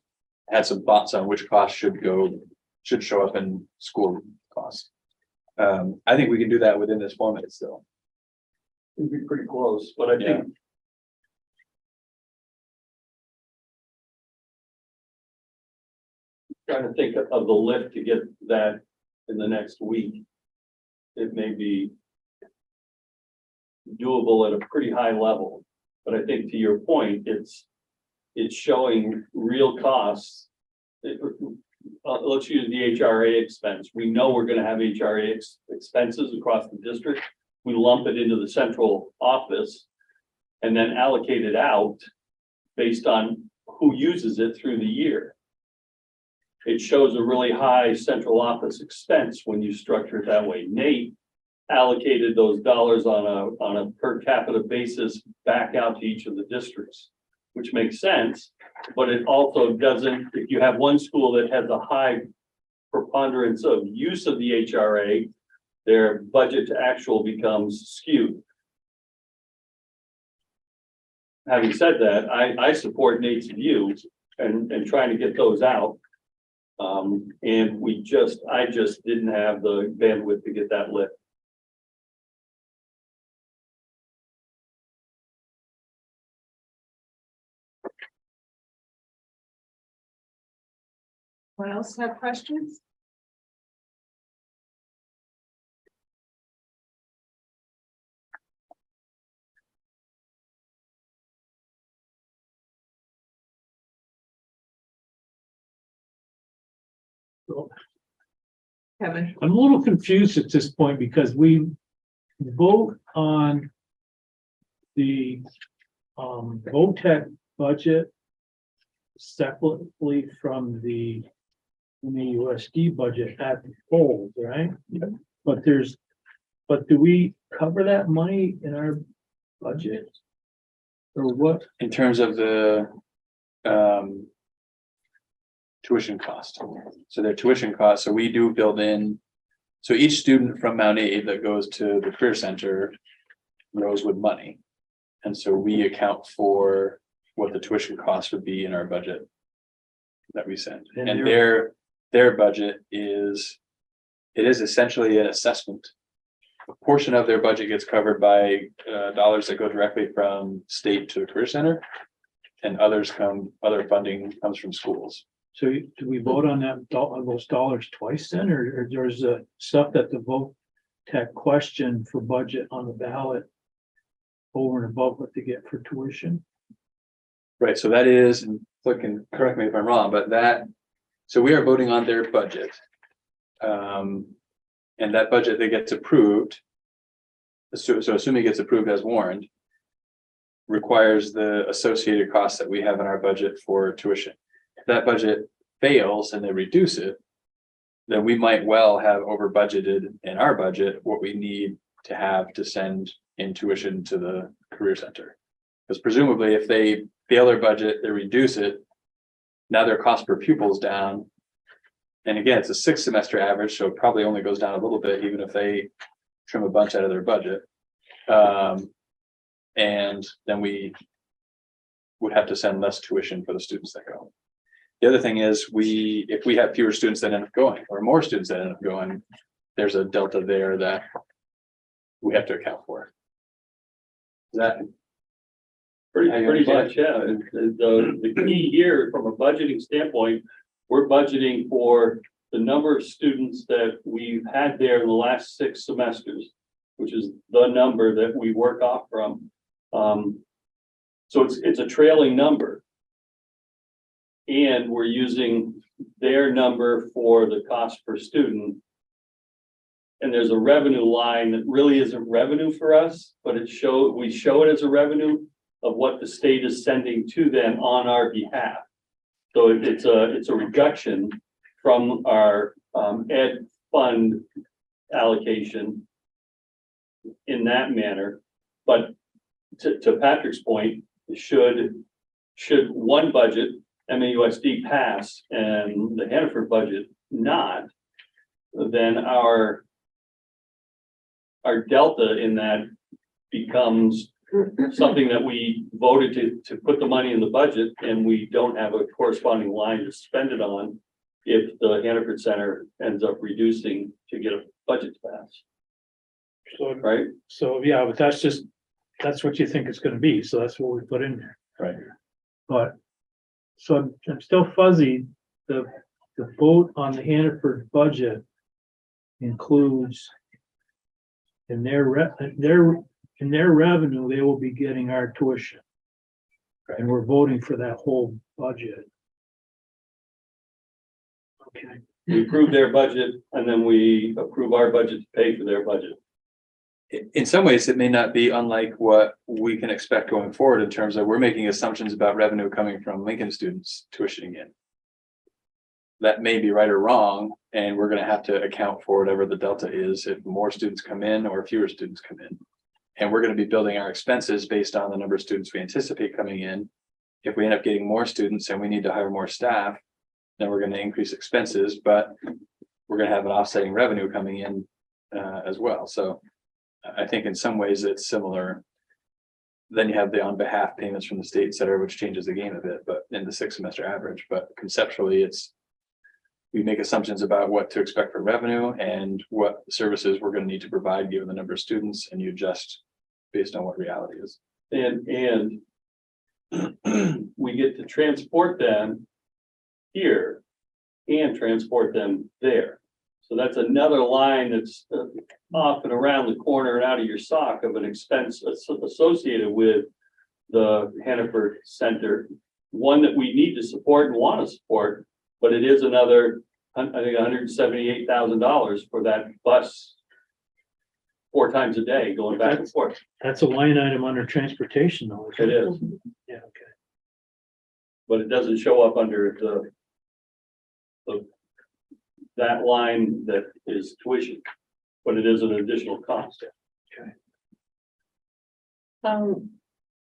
had some thoughts on which costs should show up in school costs. I think we can do that within this format still. It'd be pretty close, but I think. Trying to think of the lift to get that in the next week. It may be doable at a pretty high level, but I think to your point, it's showing real costs let's use the HRA expense. We know we're gonna have HRA expenses across the district. We lump it into the central office and then allocate it out based on who uses it through the year. It shows a really high central office expense when you structure it that way. Nate allocated those dollars on a per capita basis back out to each of the districts, which makes sense, but it also doesn't, if you have one school that has a high preponderance of use of the HRA, their budget to actual becomes skewed. Having said that, I support Nate's view and trying to get those out. And I just didn't have the bandwidth to get that lit. Anyone else have questions? Kevin? I'm a little confused at this point because we vote on the VOTEC budget separately from the USD budget at the polls, right? But do we cover that money in our budget? Or what? In terms of the tuition cost. So their tuition cost, so we do build in, so each student from Mount Aid that goes to the Career Center grows with money. And so we account for what the tuition cost would be in our budget that we send. And their budget is, it is essentially an assessment. A portion of their budget gets covered by dollars that go directly from state to the Career Center. And other funding comes from schools. So do we vote on those dollars twice then, or there's stuff that the vote tech question for budget on the ballot over and above what they get for tuition? Right, so that is, and Flick can correct me if I'm wrong, but so we are voting on their budget. And that budget that gets approved, so assuming it gets approved as warned, requires the associated costs that we have in our budget for tuition. If that budget fails and they reduce it, then we might well have over budgeted in our budget what we need to have to send in tuition to the Career Center. Because presumably if they fail their budget, they reduce it, now their cost per pupil is down. And again, it's a 6-semester average, so it probably only goes down a little bit, even if they trim a bunch out of their budget. And then we would have to send less tuition for the students that go. The other thing is if we have fewer students that end up going or more students that end up going, there's a delta there that we have to account for. Is that Pretty much, yeah. The key here from a budgeting standpoint, we're budgeting for the number of students that we've had there in the last 6 semesters, which is the number that we work off from. So it's a trailing number. And we're using their number for the cost per student. And there's a revenue line that really isn't revenue for us, but we show it as a revenue of what the state is sending to them on our behalf. So it's a reduction from our ed fund allocation in that manner. But to Patrick's point, should one budget, MAUSD, pass and the Hannaford budget not, then our delta in that becomes something that we voted to put the money in the budget, and we don't have a corresponding line to spend it on if the Hannaford Center ends up reducing to get a budget to pass. So, right? So, yeah, but that's what you think it's gonna be, so that's what we put in there. right? But, so I'm still fuzzy, the vote on the Hannaford budget includes in their revenue, they will be getting our tuition. And we're voting for that whole budget. Okay. We approve their budget and then we approve our budget to pay for their budget. In some ways, it may not be unlike what we can expect going forward in terms of we're making assumptions about revenue coming from Lincoln students tuitioning in. That may be right or wrong, and we're gonna have to account for whatever the delta is, if more students come in or fewer students come in. And we're gonna be building our expenses based on the number of students we anticipate coming in. If we end up getting more students and we need to hire more staff, then we're gonna increase expenses, but we're gonna have an offsetting revenue coming in as well. So I think in some ways it's similar. Then you have the on behalf payments from the state, et cetera, which changes the game a bit, but in the 6-semester average, but conceptually it's. We make assumptions about what to expect for revenue and what services we're going to need to provide given the number of students, and you adjust based on what reality is. And we get to transport them here and transport them there. So that's another line that's off and around the corner and out of your sock of an expense associated with the Hannaford Center. One that we need to support and want to support, but it is another, I think, $178,000 for that bus 4 times a day going back and forth. That's a line item under transportation though. It is, Yeah, okay. but it doesn't show up under that line that is tuition, but it is an additional cost.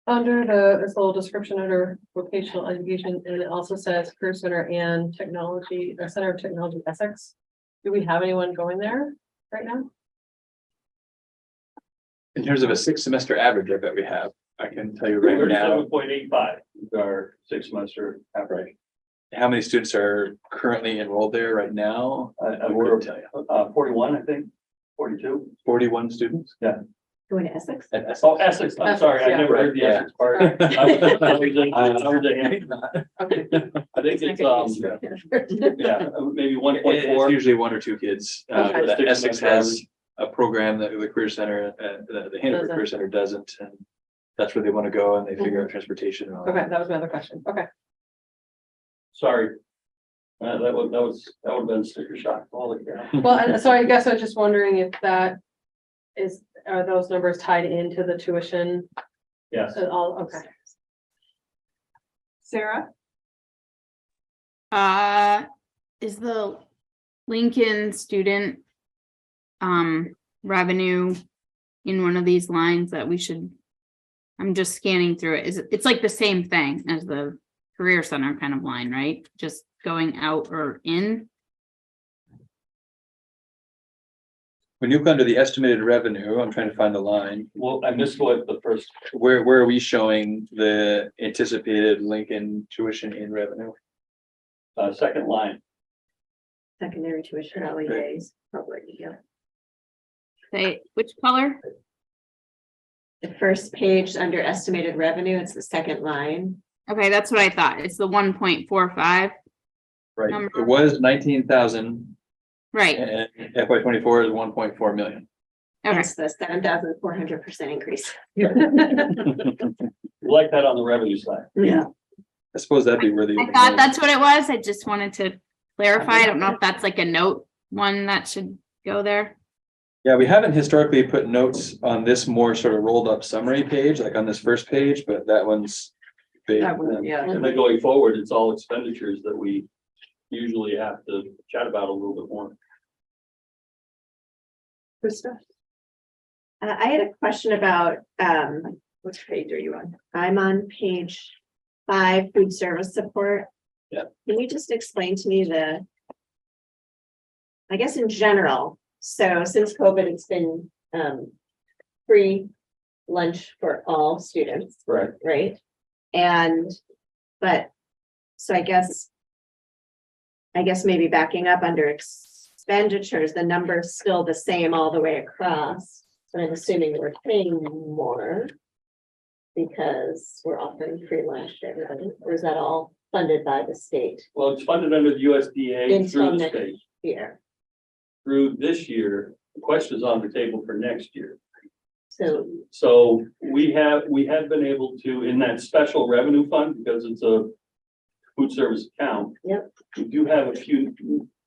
Under this little description under vocational education, and it also says Career Center and Technology, the Center of Technology Essex. Do we have anyone going there right now? In terms of a 6-semester average, I bet we have. I can tell you right now 37.85 is our 6-semester average. how many students are currently enrolled there right now. I We're couldn't tell you. 41, I think, 42. 41 students. Going to Essex? At Essex. Oh, Essex, I'm sorry, I yeah. never heard the Yeah. Essex part. I Okay. think it's, yeah, maybe 1.4. It's usually 1 or 2 kids. Okay. But Essex has a program that the Career Center, the Hannaford Career Center doesn't, and that's where they want to go, and they figure out transportation and all Okay, that. that was my other question. Okay. Sorry. That would have been sticker shock. Holy cow. Well, and so I guess I was just wondering if that are those numbers tied into the tuition? Yes. All, okay. Sarah? Is the Lincoln student revenue in one of these lines that we should, I'm just scanning through it. It's like the same thing as the Career Center kind of line, right? Just going out or in? When you look under the estimated revenue, I'm trying to find the line. Well, I missed what the first, Where are we showing the anticipated Lincoln tuition in revenue? second line. Secondary tuition, LEAs, public, yeah. Say, which color? The first page under estimated revenue, it's the second line. Okay, that's what I thought. It's the 1.45. Right, Number. it was 19,000 Right, and FY 24 is 1.4 million. okay. It's the 7,400% increase. We like that on the revenue side. Yeah. I suppose that'd be where the. I thought that's what it was. I just wanted to clarify. I don't know if that's like a note one that should go there. Yeah, we haven't historically put notes on this more sort of rolled up summary page, like on this first page, but that one's big. That one, yeah. And then going forward, it's all expenditures that we usually have to chat about a little bit more. Krista? I had a question about, which page are you on? I'm on page 5, food service support. Yeah. Can you just explain to me I guess in general, so since COVID, it's been free lunch for all students, Right. right? So I guess maybe backing up under expenditures, the number's still the same all the way across, but I'm assuming we're paying more because we're offering free lunch to everybody, or is that all funded by the state Well, it's funded under the USDA Until through the next state. here? Through this year, the question is on the table for next year. So, So we have been able to, in that special revenue fund, because it's a food service account. Yep. We do have a few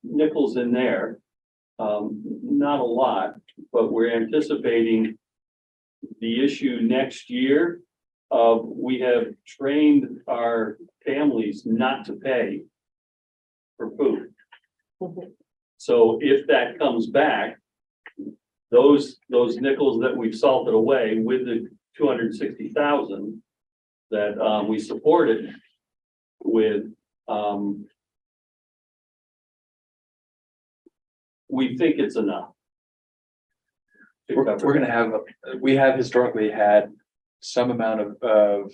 nickels in there. Not a lot, but we're anticipating the issue next year of we have trained our families not to pay for food. So if that comes back, those nickels that we've salted away with the 260,000 that we supported with, we think it's enough. to We're cover gonna have, we have historically had some amount of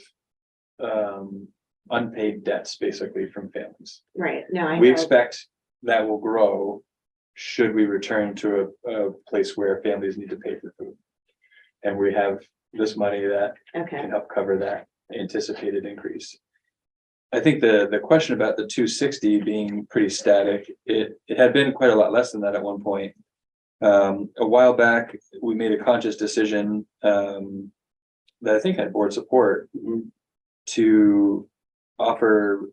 unpaid debts basically from families. Right, no, I We know. expect that will grow should we return to a place where families need to pay for food. And we have this money that Okay, can help cover that anticipated increase. I think the question about the 260 being pretty static, it had been quite a lot less than that at one point. A while back, we made a conscious decision that I think had board support to offer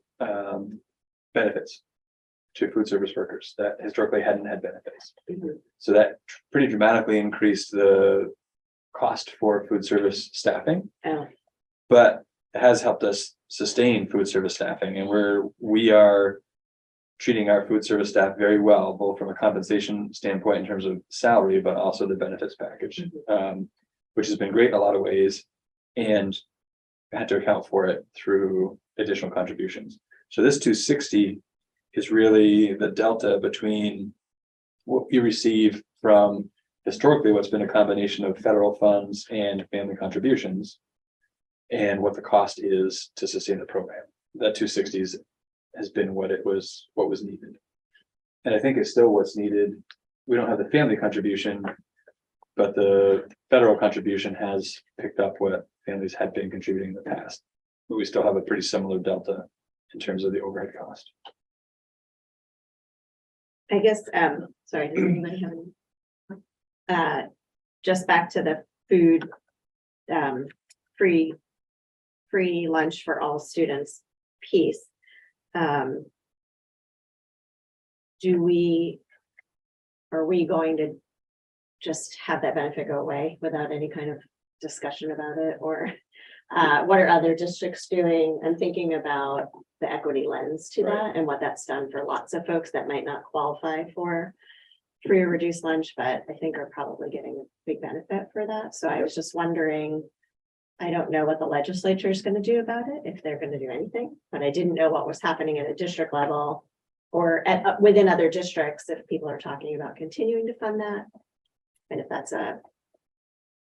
benefits to food service workers that historically hadn't had benefits. So that pretty dramatically increased the cost for food service staffing, oh, but it has helped us sustain food service staffing, and we are treating our food service staff very well, both from a compensation standpoint in terms of salary, but also the benefits package, which has been great in a lot of ways, and had to account for it through additional contributions. So this 260 is really the delta between what we receive from historically what's been a combination of federal funds and family contributions, and what the cost is to sustain the program. That 260 has been what was needed. And I think it's still what's needed. We don't have the family contribution, but the federal contribution has picked up what families had been contributing in the past. But we still have a pretty similar delta in terms of the overhead cost. I guess, sorry, does anybody have any? Just back to the food, free lunch for all students piece. Are we going to just have that benefit go away without any kind of discussion about it? Or what are other districts doing? I'm thinking about the equity lens to that and what that's done for lots of folks that might not qualify for free or reduced lunch, but I think are probably getting a big benefit for that. So I was just wondering, I don't know what the legislature is going to do about it, if they're going to do anything, but I didn't know what was happening at a district level or within other districts, if people are talking about continuing to fund that. And if that's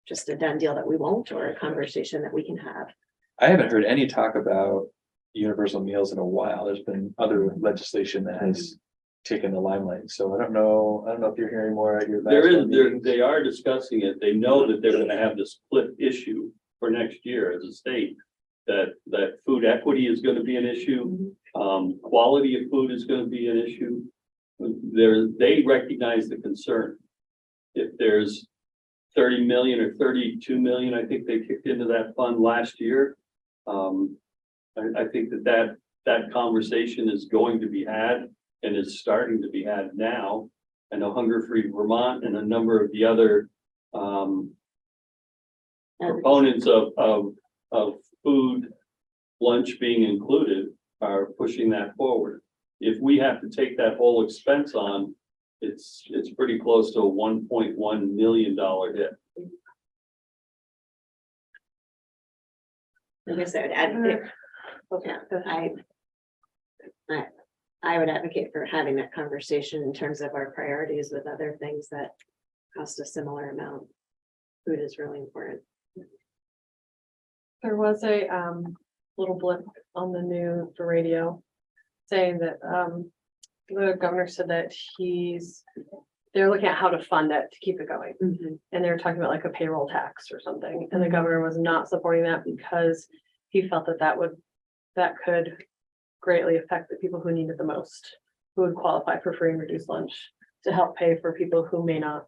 just a done deal that we won't, or a conversation that we can have. I haven't heard any talk about universal meals in a while. There's been other legislation that has taken the limelight. So I don't know if you're hearing more at your. they are discussing it. They know that they're gonna have this split issue for next year as a state. That food equity is gonna be an issue. Quality of food is gonna be an issue. They recognize the concern. If there's 30 million or 32 million, I think they kicked into that fund last year. I think that conversation is going to be had and is starting to be had now. I know Hunger Free Vermont and a number of the other proponents of food lunch being included are pushing that forward. If we have to take that whole expense on, it's pretty close to a $1.1 million hit. I guess I would advocate. I would advocate for having that conversation in terms of our priorities with other things that cost a similar amount. Food is really important. There was a little blip on the radio saying that the governor said that they're looking at how to fund it to keep it going. And they were talking about like a payroll tax or something. And the governor was not supporting that because he felt that could greatly affect the people who need it the most, who would qualify for free and reduced lunch, to help pay for people who may not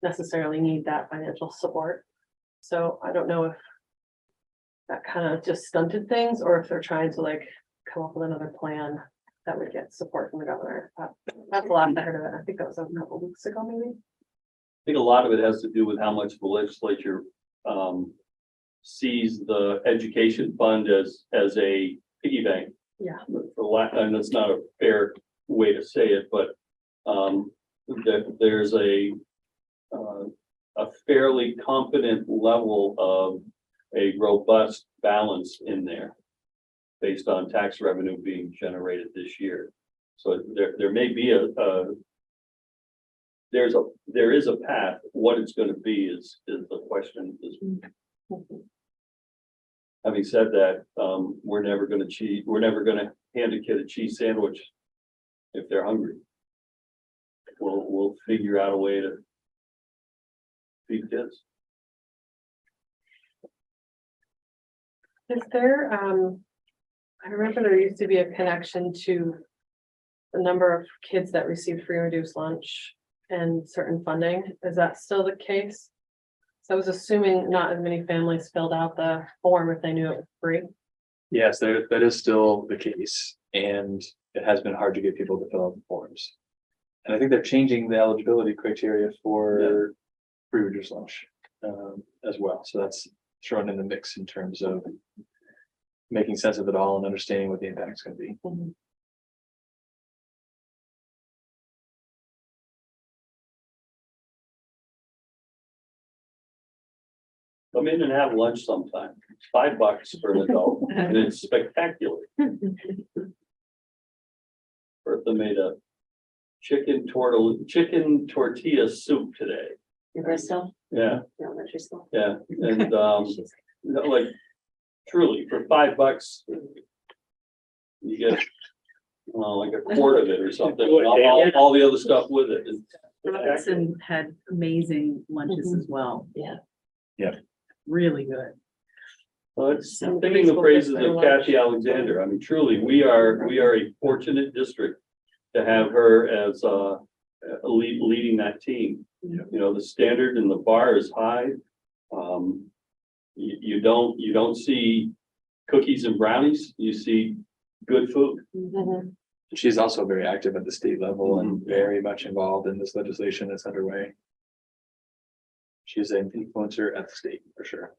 necessarily need that financial support. So I don't know if that kind of just stunted things or if they're trying to like come up with another plan that would get support from the governor. That's the last I heard of it. I think that was a couple of weeks ago, maybe. I think a lot of it has to do with how much the legislature sees the education fund as a piggy bank. Yeah. And that's not a fair way to say it, but that there's a fairly confident level of a robust balance in there based on tax revenue being generated this year. So there may be there is a path. What it's going to be is the question. Having said that, we're never going to hand a kid a cheese sandwich if they're hungry. We'll figure out a way to feed kids. Is there, I remember there used to be a connection to the number of kids that received free or reduced lunch and certain funding. Is that still the case? So I was assuming not as many families filled out the form if they knew it was free. Yes, that is still the case, and it has been hard to get people to fill out the forms. And I think they're changing the eligibility criteria for free reduced lunch as well. So that's thrown in the mix in terms of making sense of it all and understanding what the impact is going to be. Come in and have lunch sometime. It's $5 for an adult, and it's spectacular. Bertha made a chicken tortilla soup today. In Bristol, Yeah, elementary school. yeah, and like truly for $5, you get like a quart of it or something. And all the other stuff with it. It's Robinson had amazing lunches as well. Yeah. Yeah. Really good. Well, it's Some singing the preschool praises kids of for lunch. Kathy Alexander. I mean, truly, we are a fortunate district to have her as leading that team. You know, the standard and the bar is high. You don't see cookies and brownies. You see good food. She's also very active at the state level and very much involved in this legislation that's underway. She's an influencer at the state for sure.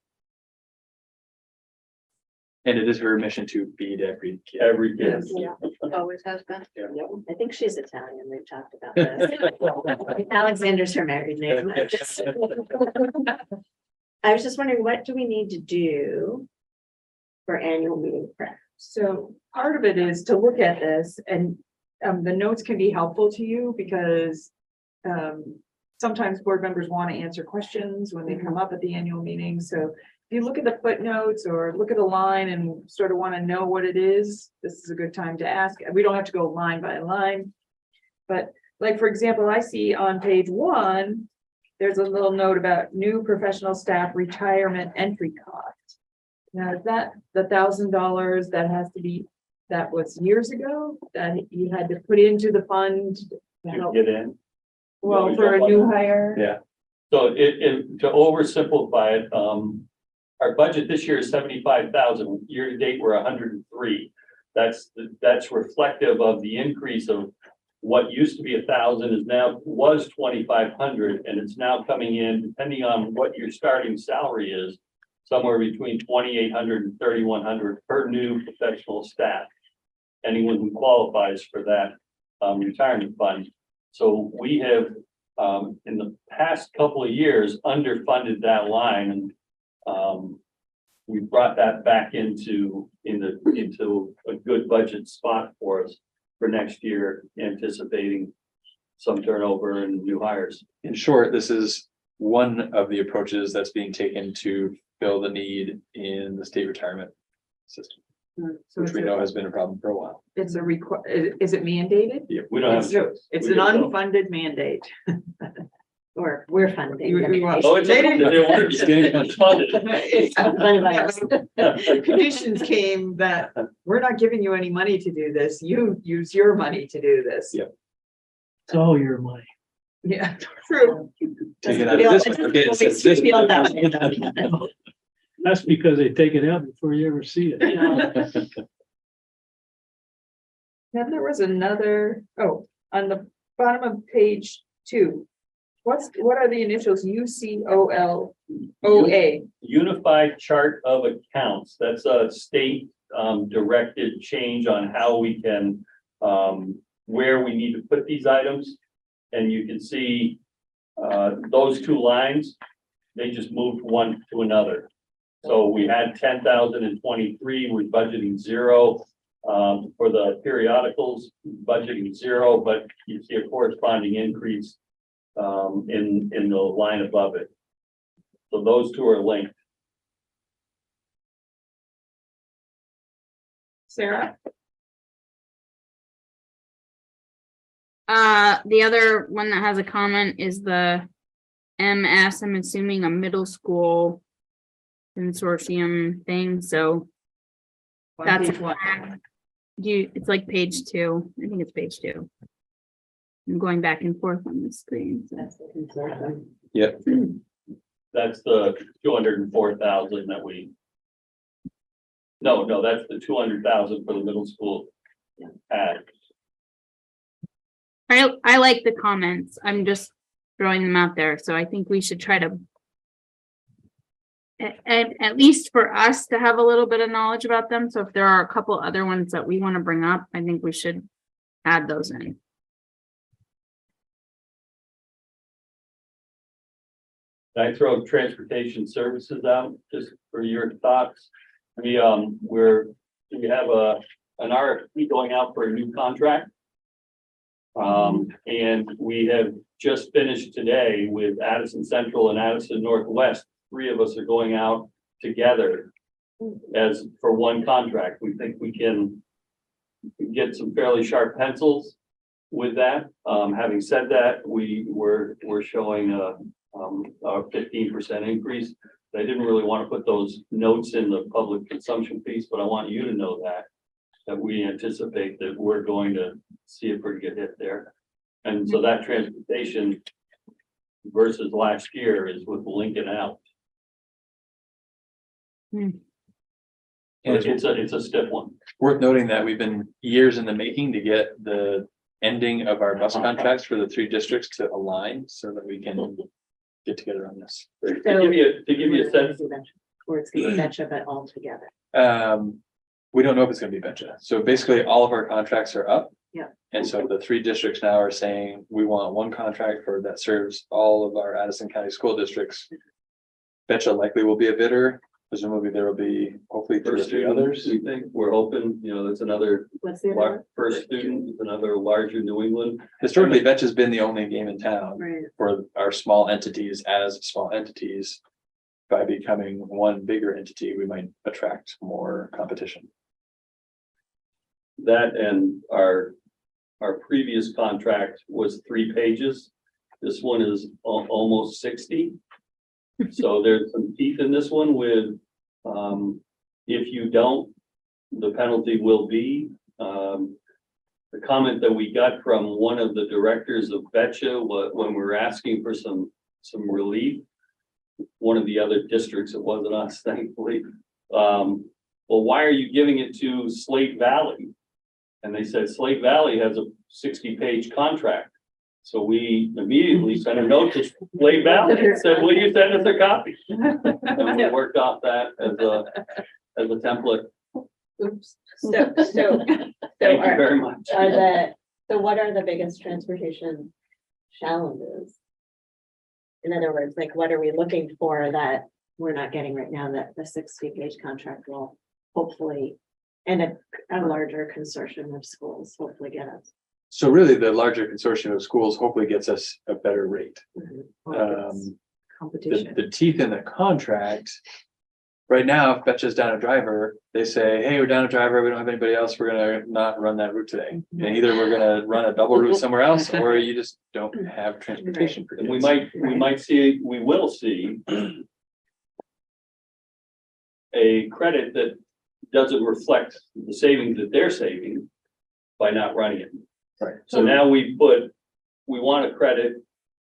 And it is her mission to feed every kid. Every kid. Yeah, always has been. I think she's Italian. We've talked about this. Alexander's her married name. I was just wondering, what do we need to do for annual meeting prep? So part of it is to look at this and the notes can be helpful to you because sometimes board members want to answer questions when they come up at the annual meeting. So if you look at the footnotes or look at a line and sort of want to know what it is, this is a good time to ask. We don't have to go line by line. But like, for example, I see on page 1, there's a little note about new professional staff retirement entry cost. Now, is that the $1,000 that has to be, that was years ago, that you had to put into the fund? To You help? get in. Well, for a new hire? Yeah. So to oversimplify it, our budget this year is 75,000. Year to date, we're 103. That's reflective of the increase of what used to be 1,000 was 2,500, and it's now coming in, depending on what your starting salary is, somewhere between 2,800 and 3,100 per new professional staff. Anyone who qualifies for that retirement fund. So we have, in the past couple of years, underfunded that line, and we brought that back into a good budget spot for us for next year, anticipating some turnover and new hires. In short, this is one of the approaches that's being taken to fill the need in the state retirement system, So which we know has been a problem for a while. it's a is it mandated? Yeah, We don't have. It's we an don't know. unfunded mandate. Or we're funding. Oh, it's They didn't- it's funded. Conditions came that we're not giving you any money to do this. You use your money to do this. Yeah. It's all your money. Yeah, true. Take it out of this bucket and set this bucket. That's because they take it out before you ever see it. Then there was another, oh, on the bottom of page 2. What are the initials UCOLOA? Unified Chart of Accounts. That's a state directed change on how we can, where we need to put these items. And you can see those 2 lines, they just moved one to another. So we had 10,000 in 23, we're budgeting 0. For the periodicals, budgeting 0, but you see a corresponding increase in the line above it. So those 2 are linked. Sarah? The other one that has a comment is the MS, I'm assuming a middle school consortium thing, so that's it's like page 2. I think it's page 2. I'm going back and forth on the screen. So. Yep. That's the 204,000 that we. No, that's the 200,000 for the middle school ad. I like the comments. I'm just throwing them out there. So I think we should try to, and at least for us to have a little bit of knowledge about them. So if there are a couple other ones that we want to bring up, I think we should add those in. Can I throw transportation services out just for your thoughts? We have an RFP going out for a new contract. And we have just finished today with Addison Central and Addison Northwest. 3 of us are going out together as for one contract. We think we can get some fairly sharp pencils with that. Having said that, we're showing a 15% increase. I didn't really want to put those notes in the public consumption piece, but I want you to know that we anticipate that we're going to see a pretty good hit there. And so that transportation versus last year is with Lincoln out. And It's a stiff one. worth noting that we've been years in the making to get the ending of our bus contracts for the 3 districts to align so that we can get together on this. To give you a sense. Or it's gonna be Betcha, but all together. We don't know if it's gonna be Benja. So basically, all of our contracts are up. Yeah. And so the 3 districts now are saying, we want one contract for that serves all of our Addison County school districts. Betcha likely will be a bidder. Presumably there will be hopefully 2 or 3 others. We think we're hoping, that's another What's the other? first student, is another larger New England. Historically, Betcha's been the only game in town Right. for our small entities as small entities. By becoming one bigger entity, we might attract more competition. That and our previous contract was 3 pages. This one is almost 60. So there's some teeth in this one with, if you don't, the penalty will be, the comment that we got from one of the directors of Betcha when we were asking for some relief. One of the other districts, it wasn't us, thankfully. Well, why are you giving it to Slate Valley? And they said Slate Valley has a 60-page contract. So we immediately sent a note to Slate Valley and said, will you send us a copy? And we worked off that as a template. Oops. So Thank you very much. what are the biggest transportation challenges? In other words, like, what are we looking for that we're not getting right now that the 60-page contract will hopefully, and a larger consortium of schools hopefully get us? So really, the larger consortium of schools hopefully gets us a better rate. Competition. The teeth in the contract. Right now, if Betcha's down a driver, they say, hey, we're down a driver, we don't have anybody else, we're gonna not run that route today. And either we're gonna run a double route somewhere else, or you just don't have transportation. for And we kids. we will see a credit that doesn't reflect the savings that they're saving by not running it. Right. So now we want a credit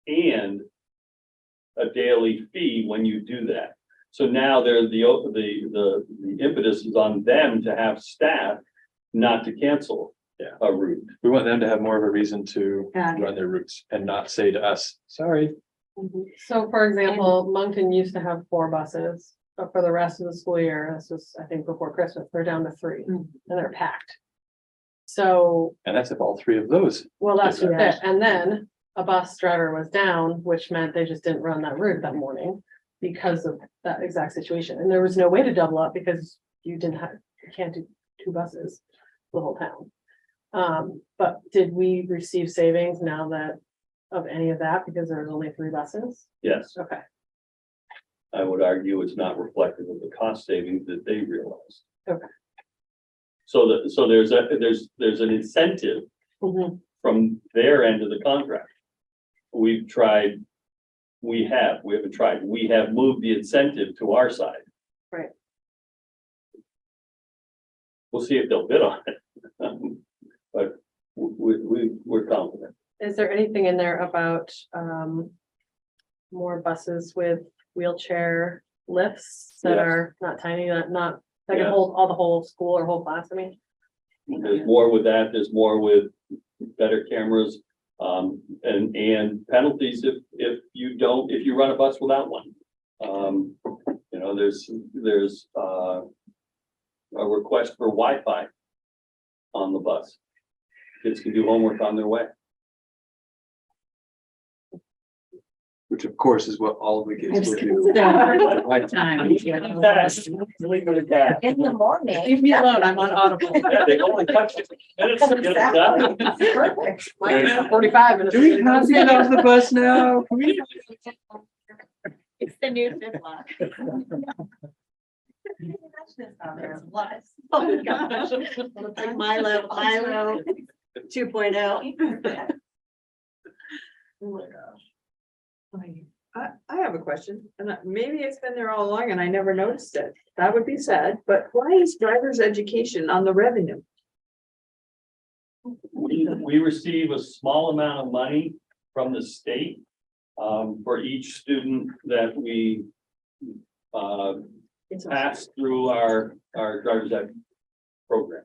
and a daily fee when you do that. So now there's the impetus is on them to have staff not to cancel. Yeah. a route. We want them to have more of a reason to Yeah. run their routes and not say to us, sorry. So for example, Moncton used to have 4 buses, but for the rest of the school year, this was, I think, before Christmas, they're down to 3 and they're packed. So, And that's if all 3 of those. well, that's Yeah. it. And then a bus driver was down, which meant they just didn't run that route that morning because of that exact situation. And there was no way to double up because you can't do 2 buses, the whole town. But did we receive savings now that of any of that because there's only 3 buses? Yes, Okay, I would argue it's not reflective of the cost savings that they realized. Okay. So there's an incentive Mhm. from their end of the contract. We haven't tried, we have moved the incentive to our side. Right. We'll see if they'll bid on it. But we're confident. Is there anything in there about, more buses with wheelchair lifts that Yes. are not tiny, that can Yes. hold all the whole school or whole class, I mean? There's more with that, there's more with better cameras, and penalties if you run a bus without one. There's a request for Wi-Fi on the bus. Kids can do homework on their way. Which of course is what all of the kids will do. Leave it at that. In the morning. Leave me alone, I'm on Audible. Yeah, they only touch it minutes to get it done. Perfect. 45 minutes. Do we have to get off the bus now? It's the new fifth lock. Oh my gosh. Like Milo 2.0. Oh my gosh. I have a question, and maybe it's been there all along and I never noticed it. That would be sad, but why is driver's education on the revenue? We receive a small amount of money from the state for each student that we pass through our driver's ed program.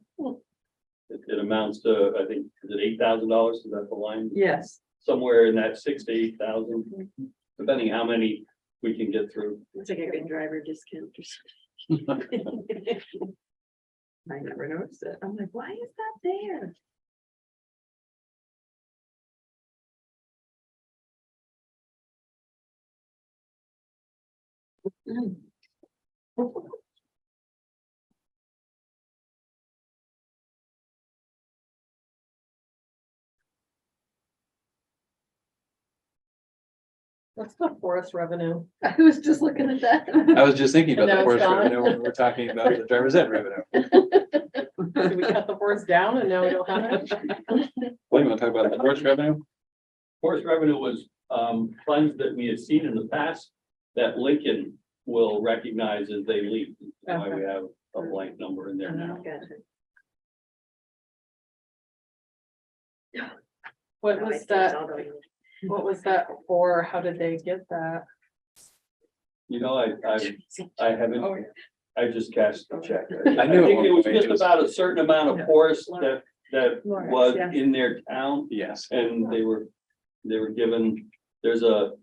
It amounts to, I think, is it $8,000? Is that the line? Yes. Somewhere in that 6,000 to 8,000, depending how many we can get through. It's like a good driver discount or something. I never noticed it. I'm like, why is that there? What's the forest revenue? I was just looking at that. I was just thinking about And the now it's forest gone. revenue when we were talking about the driver's ed revenue. Did we cut the forest down and now we don't have it? What do you want to talk about, the forest revenue? Forest revenue was funds that we had seen in the past that Lincoln will recognize as they leave. That's why we have a blank number in there now. What was that? What was that for? How did they get that? You know, I haven't, I just cashed the check. I knew think it was it just about a certain amount of forest that Lawrence, was yeah. in their town, Yes. and they were given, there's a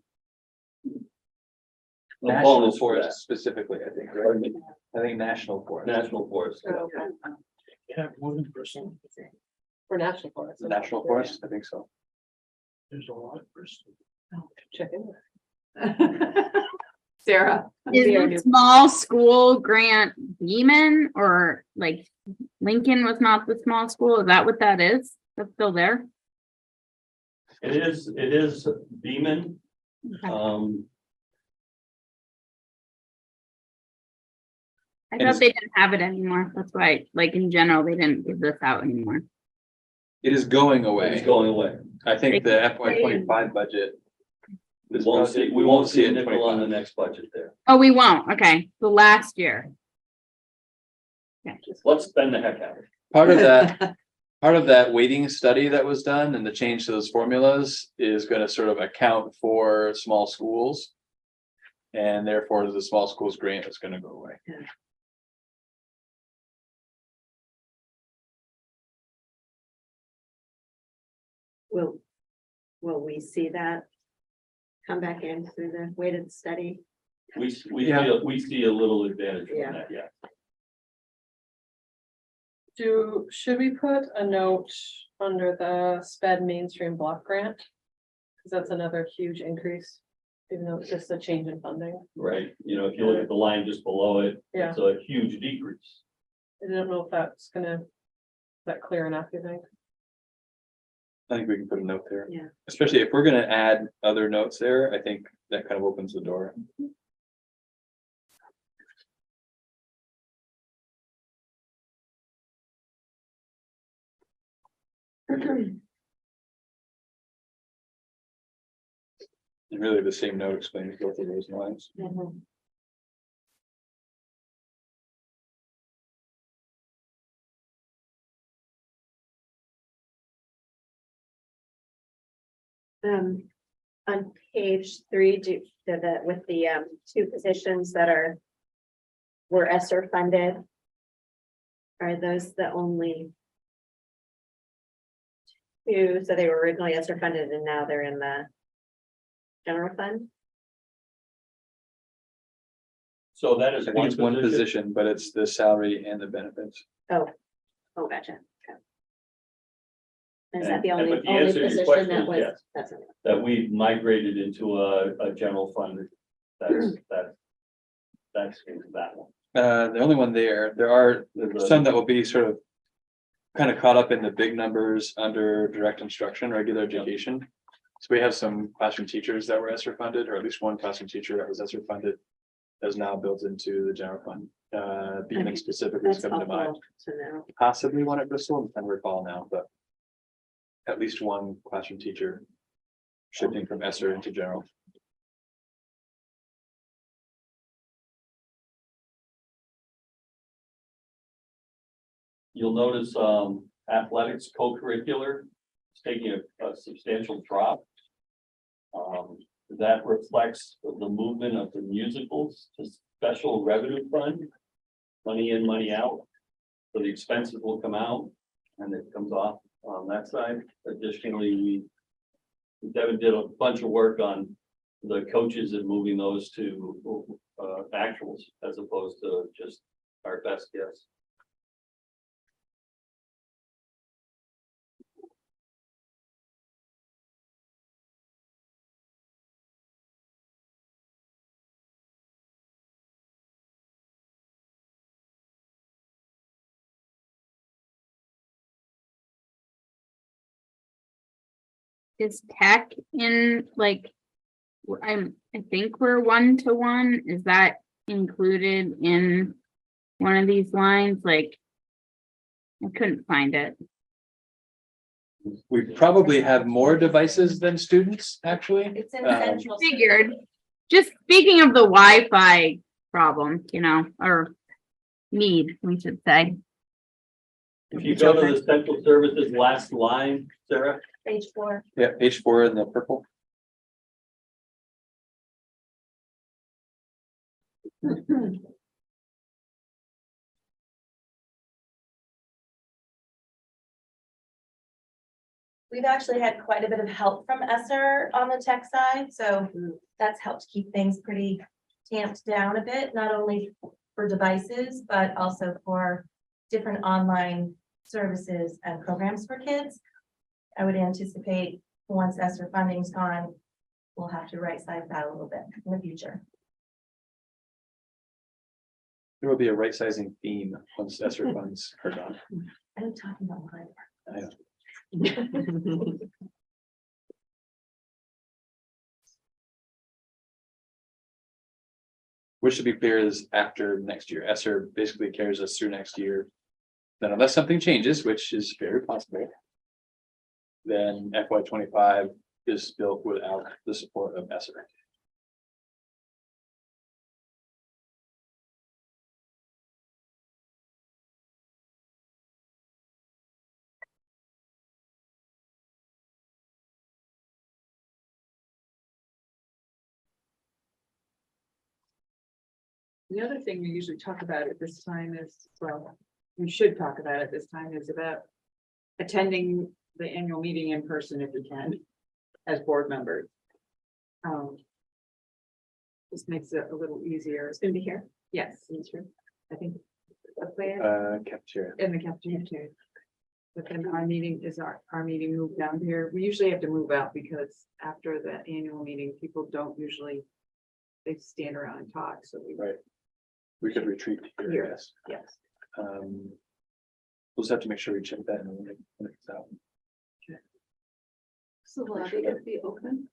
National bonus for that. forest specifically, I think, right? Pardon me? I think national forest. National forest. Yeah, more than person. For national forest. National forest, I think so. There's a lot of person. Check in. Sarah. Is the small school grant Beeman or like Lincoln was not the small school? Is that what that is? That's still there? It is Beeman. I And thought they didn't have it anymore. That's why, like in general, they didn't give this out anymore. It is going It's away. going away. I think the FY 25 budget. We this won't budget- see, we won't see a in nickel on the 25. next budget there. Oh, we won't. Okay. The last year. Let's spend the heck out of it. Part of that weighting study that was done and the change to those formulas is gonna sort of account for small schools. And therefore, the small schools grant is gonna go away. will we see that come back in through the weighted study? We see a little advantage Yeah. from that, yeah. Should we put a note under the sped mainstream block grant? Cause that's another huge increase, even though it's just a change in funding. Right, you know, if you look at the line just below it, Yeah, it's a huge decrease. I don't know if that's gonna, is that clear enough, you think? I think we can put a note there. Yeah. Especially if we're gonna add other notes there, I think that kind of opens the door. And really the same note explains both of those lines. On page 3, with the two positions that were ESSER funded. Are those the only two? So they were originally ESSER funded and now they're in the general fund? So that is I think it's one position. position, but it's the salary and the benefits. Oh, gotcha. Okay. Is that And- the only but the answer to your position question that is was? yes. That's okay. That we migrated into a general fund. That's into that one. The only one there are There's a- some that will be sort of kind of caught up in the big numbers under direct instruction, regular education. So we have some classroom teachers that were ESSER funded, or at least one classroom teacher that was ESSER funded. That is now built into the general fund. Beginning Okay. specifically is That's coming to mind. helpful to know. Possibly one at Bristol, I'm trying to recall now, but. At least one classroom teacher. Shifting from ESSER into general. You'll notice athletics co-curricular is taking a substantial drop. That reflects the movement of the musicals to special revenue fund. Money in, money out. So the expenses will come out and it comes off on that side. Additionally, Devin did a bunch of work on the coaches and moving those to actuals as opposed to just our best guess. Is tech in like, I think we're 1-to-1, is that included in one of these lines? Like, I couldn't find it. We probably have more devices than students, actually. It's in Um, central. Figured, just speaking of the Wi-Fi problem, you know, or need, we should say. If you go to the central services last line, Sarah, Page 4. Yeah, page 4 in the purple. We've actually had quite a bit of help from ESSER on the tech side, so that's helped keep things pretty tamped down a bit, not only for devices, but also for different online services and programs for kids. I would anticipate once ESSER funding's gone, we'll have to right size that a little bit in the future. There will be a right sizing theme once ESSER funds are gone. I'm talking about mine. I know. Which to be clear is after next year. ESSER basically carries us through next year. Then unless something changes, which is very possible. Then FY25 is built without the support of ESSER. The other thing we usually talk about at this time is, well, we should talk about at this time is about attending the annual meeting in person if we can, as board members. This makes it a little easier. It's gonna be here. Yes, I think. Cafeteria. In the cafeteria. But then our meeting is our meeting moved down here. We usually have to move out because after the annual meeting, people don't usually. They stand around and talk, so we. Right. We could retreat here, yes. Yes. We'll just have to make sure we check that when it's out. So the lobby gonna be open?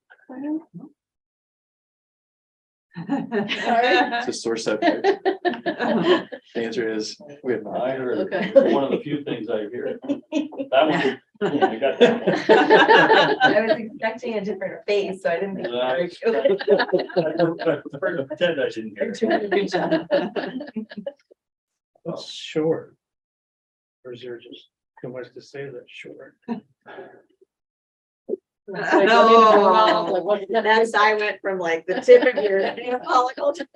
It's a sore subject. The answer is, we have not. I heard Okay. one of the few things I hear. That one, I got that. I was expecting a different face, so I didn't think. I prefer to pretend I didn't hear. That's short. Or is there just too much to say that's short? That's, I went from like the tip of your follicle to.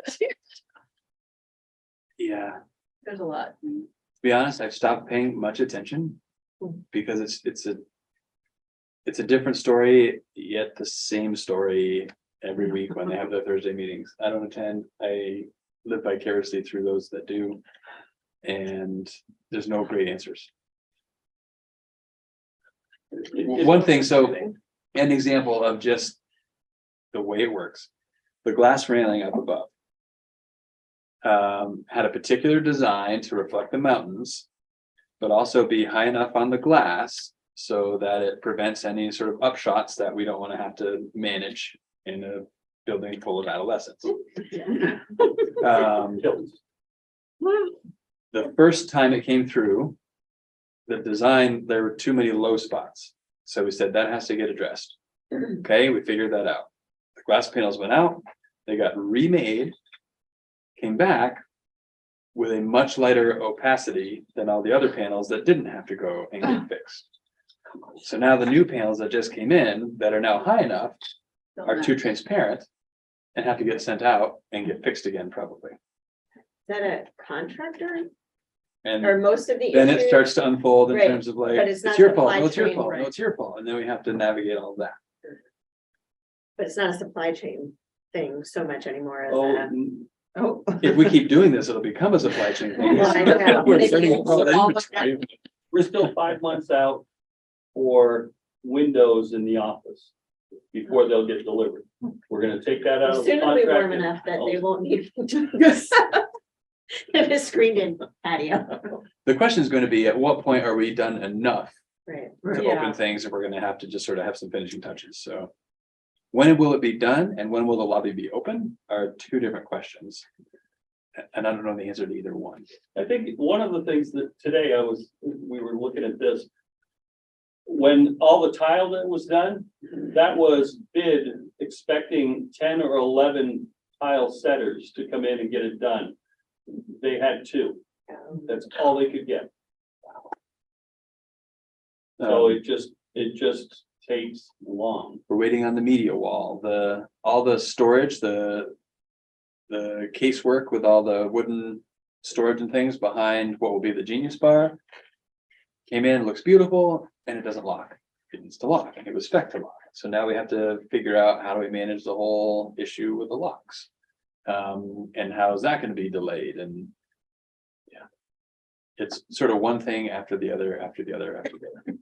Yeah, There's a lot. to be honest, I've stopped paying much attention because it's a different story, yet the same story every week when they have their Thursday meetings. I don't attend. I live vicariously through those that do. And there's no great answers. One thing, so an example of just the way it works, the glass railing up above had a particular design to reflect the mountains, but also be high enough on the glass so that it prevents any sort of upshots that we don't want to have to manage in a building full of adolescents. The first time it came through, the design, there were too many low spots. So we said that has to get addressed. Okay, we figured that out. The glass panels went out, they got remade, came back with a much lighter opacity than all the other panels that didn't have to go and get fixed. So now the new panels that just came in that are now high enough are too transparent and have to get sent out and get fixed again probably. Is that a contractor And or most of the then it issues? starts to unfold in Right, terms of like, but it's it's not your fault, supply no, it's your chain, fault, no, right. it's your fault, and then we have to navigate all that. But it's not a supply chain thing so much anymore as Oh, a. If we keep doing this, it'll become a supply chain thing. Well, I know. We're starting to call it inventory. we're still 5 months out for windows in the office before they'll get delivered. We're gonna take that out of the Soon it'll be contract. warm and- enough that they won't need. It is screened in patio. The question is going to be, at what point are we done enough Right. to Yeah. open things, and we're gonna have to just sort of have some finishing touches, so. When will it be done and when will the lobby be open are two different questions. And I don't know the answer to either one. I think one of the things that today we were looking at this. When all the tile that was done, that was bid expecting 10 or 11 tile setters to come in and get it done. They had 2. That's all they could get. So it just takes long. We're waiting on the media wall, all the storage, the casework with all the wooden storage and things behind what will be the Genius Bar. Came in, looks beautiful, and it doesn't lock. It needs to lock, and it was spec to lock. So now we have to figure out how do we manage the whole issue with the locks? And how is that gonna be delayed? And yeah, it's sort of one thing after the other, after the other, after the other.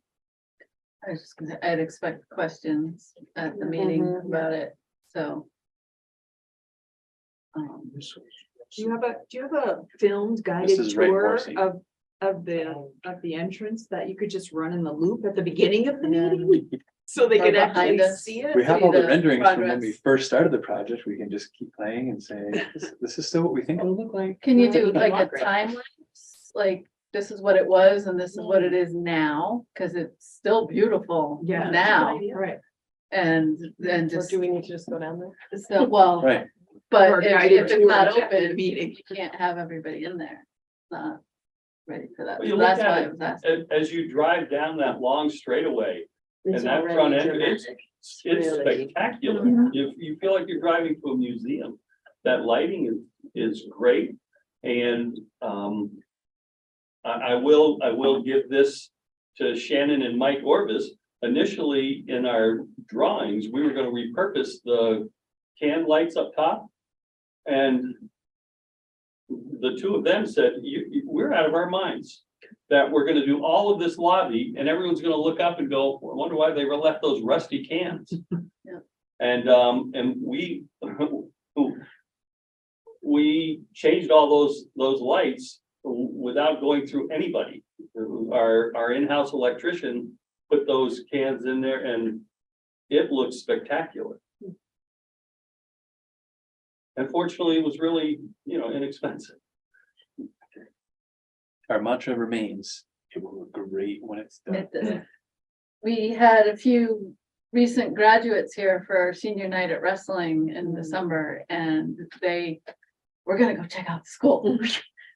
I was just gonna, I'd expect questions at the meeting about it, so. Do you have a filmed This guided is right tour Marcy. of the entrance that you could just run in the loop at the beginning of the meeting? So they Or could behind actually us. see it? We have all the the renderings from when we progress. first started the project. We can just keep playing and say, this is still what we think it'll look like. Can you do Maybe like a longer. time lapse? Like, this is what it was and this is what it is now, cause it's still beautiful Yeah. now. Right. And Or just, do we need to just go down there? so, well, Right. Or but guided if it's not tours after the open, meeting. you can't have everybody in there. It's not ready for that. Well, you So look that's at why I it was asking. As you drive down that long straightaway, It's and that already front end, dramatic. it's Really. spectacular. You feel like you're driving to a museum. That lighting is great. And I will give this to Shannon and Mike Orvis, initially in our drawings, we were gonna repurpose the can lights up top. And the two of them said, we're out of our minds. That we're gonna do all of this lobby and everyone's gonna look up and go, I wonder why they left those rusty cans. Yeah. And we changed all those lights without going through anybody. Our in-house electrician put those cans in there and it looks spectacular. And fortunately, it was really, inexpensive. Our mantra remains, it will look great when it's done. We had a few recent graduates here for our senior night at wrestling in December, and they were gonna go check out the school.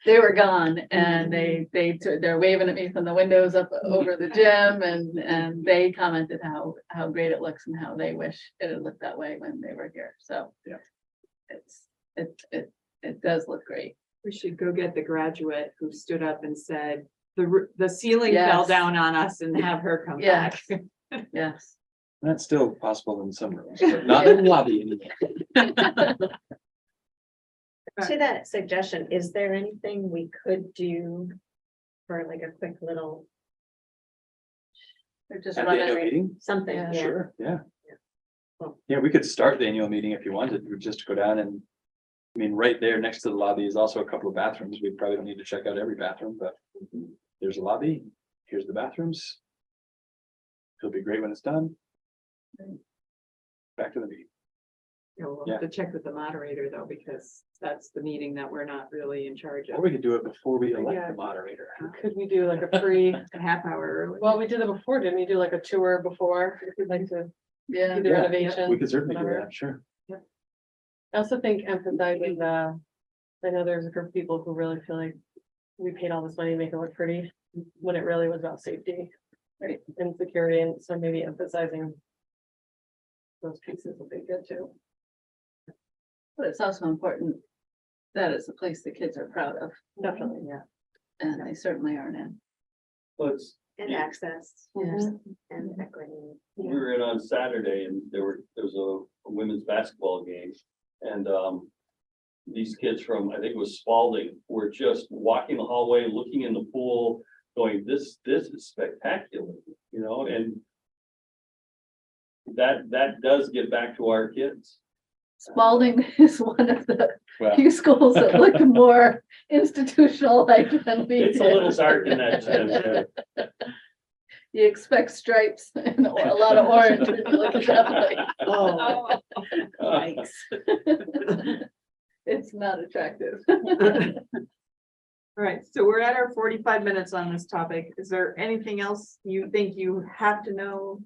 They were gone, and they're waving at me from the windows up over the gym, and they commented how great it looks and how they wish it had looked that way when they were here. So Yeah. It does look great. We should go get the graduate who stood up and said, the ceiling fell Yes. down on us and have her come back. Yes. Yes. That's still possible in some rooms, but not in the lobby anymore. To that suggestion, is there anything we could do for like a quick little They're just At the running. annual meeting? something? Yeah. Yeah. Sure, yeah. Cool. Yeah, we could start the annual meeting if you wanted, we just go down and. I mean, right there next to the lobby is also a couple of bathrooms. We probably don't need to check out every bathroom, but there's a lobby, here's the bathrooms. It'll be great when it's done. Back to the meeting. We'll have to check with the moderator though, because that's the meeting that we're not really in charge Or of. we could do it before we Yeah. elect the moderator. Could we do like a free, A half hour early. well, we did it before, didn't we do like a tour before, if we'd like to Yeah. do the Yeah, renovation? We could certainly do whatever. that, sure. I also think emphasizing I know there's a group of people who really feel like we paid all this money to make it look pretty, when it really was about safety, right, and security, and so maybe emphasizing those pieces will be good too. But it's also important that it's a place the kids are proud of, Definitely, yeah. and they certainly are now. Let's, And access Yes. and equity. we were in on Saturday and there was a women's basketball game. And these kids from, I think it was Spalding, were just walking the hallway, looking in the pool, going, this is spectacular, and that does get back to our kids. Spalding is one of the Well, few schools that look more institutionalized than we It's a little did. dark in that sense. You expect stripes and a lot of orange when you look at that place. Oh. Yikes. It's not attractive. All right, so we're at our 45 minutes on this topic. Is there anything else you think you have to know?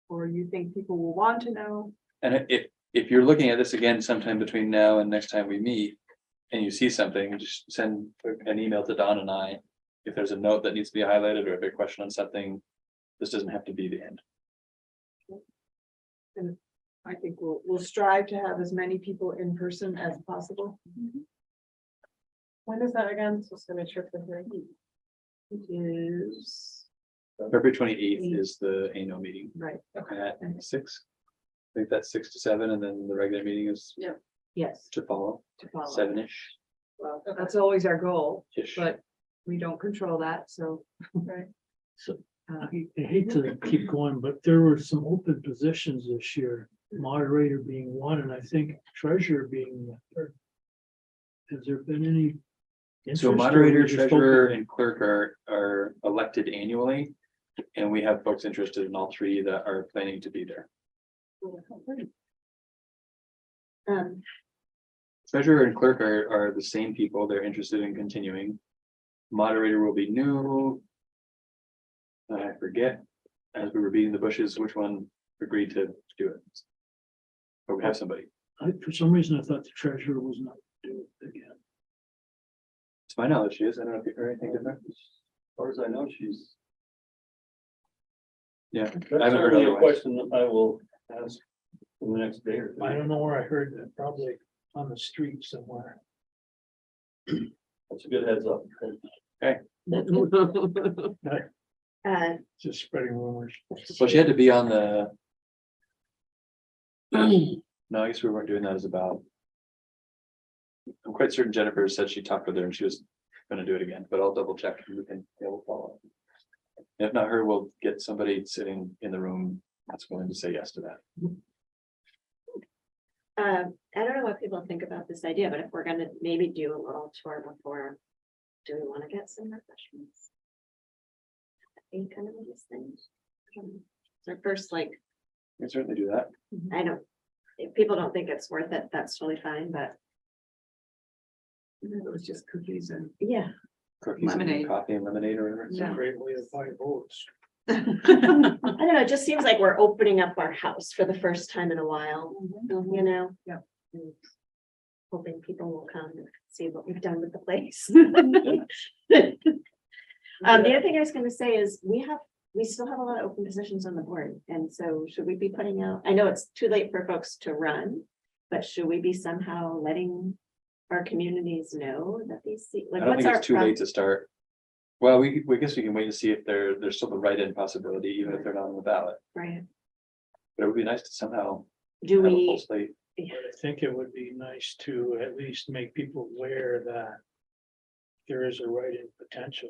Or you think people will want to know? and if you're looking at this again sometime between now and next time we meet. And you see something, just send an email to Don and I. If there's a note that needs to be highlighted or if a question on something, this doesn't have to be the end. And I think we'll strive to have as many people in person as possible. When is that again? So to make sure for the It is, February 28th is the annual meeting right, at 6. I think that's 6 to 7, and then the regular meeting is yes, to follow, to follow. 7-ish. Well, that's always our goal, Ish. but we don't control that, so. Right. So I hate to keep going, but there were some open positions this year, moderator being one, and I think treasurer being the third. Has there been any? interest, So or moderator, we just treasurer, open- and clerk are elected annually. And we have folks interested in all three that are planning to be there. Treasurer and clerk are the same people, they're interested in continuing. Moderator will be new. I forget, as we were beating the bushes, which one agreed to do it. But we have somebody, For some reason, I thought the treasurer was not doing it again. to my knowledge, she is, I don't know if you heard anything different. As far as I know, she's. Yeah, That's I haven't heard certainly a otherwise. question that I will ask in the next day or I two. don't know where I heard that, probably on the street somewhere. That's a good heads up. Just spreading rumors. Well, she had to be on the. No, I guess we weren't doing that as about. I'm quite certain Jennifer said she talked with her and she was gonna do it again, but I'll double check and we can, yeah, we'll follow up. If not her, we'll get somebody sitting in the room that's willing to say yes to that. I don't know what people think about this idea, but if we're gonna maybe do a little tour before, do we want to get some refreshments? Any kind of these things. So first, like, We can certainly do that. I don't, if people don't think it's worth it, that's totally fine, but It was just cookies and. yeah. Cookies and Lemonade. coffee and lemonade or whatever. It's a great way to buy votes. I don't know, it just seems like we're opening up our house for the first time in a while, you know? Yeah. And hoping people will come and see what we've done with the place. The other thing I was gonna say is we still have a lot of open positions on the board. And so should we be putting out, I know it's too late for folks to run, but should we be somehow letting our communities know that these, I like, don't what's think our? it's too late to start. Well, we guess we can wait to see if there's still the write-in possibility, even if they're not on the ballot. Right, But it would be nice to somehow do have a full we, slate. But I think it would be nice to at least make people aware that there is a write-in potential.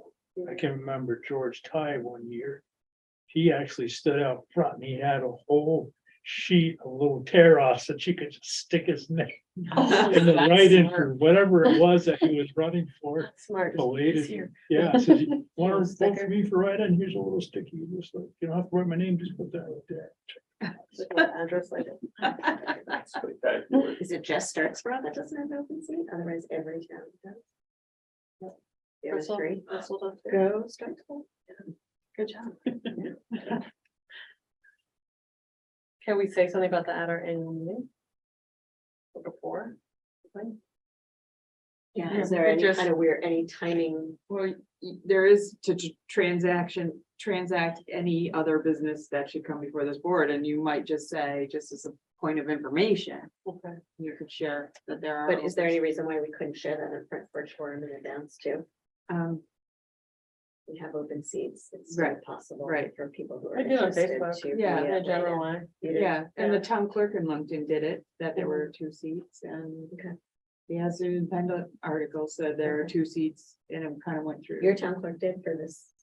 I can remember George Ty one year. He actually stood out front and he had a whole sheet of little tear-offs that you could just stick his name in the write-in for whatever it was that he was running for. smart. Belated. Yeah, so you want Little to vote for sticker. me for write-in, here's a little sticky, you just like, you don't have to write my name, just put that right there. Address like it. Spectacular. Is it just Starksboro that doesn't have an open seat? Otherwise, every town does. Yep. The other Bristol- three. Bristol does too. Go Starksboro. Good job. Can we say something about the at our annual meeting? Or before? Yeah, Yeah, is there we any just- kind of weird, any timing? Well, there is to transact any other business that should come before this board, and you might just say, just as a point of information, Okay. you could share that there are. But is there any reason why we couldn't share that in front porch forum in advance too? We have open seats. It's still Right, possible. right. For people who are I do on interested Facebook. to. Yeah, be In a at general write-in. way. You do? Yeah, and Yeah. the town clerk in Moncton did it, that there were 2 seats, and Okay. the Aspen Independent article said there are 2 seats, and it kind of went through. Your town clerk did for this.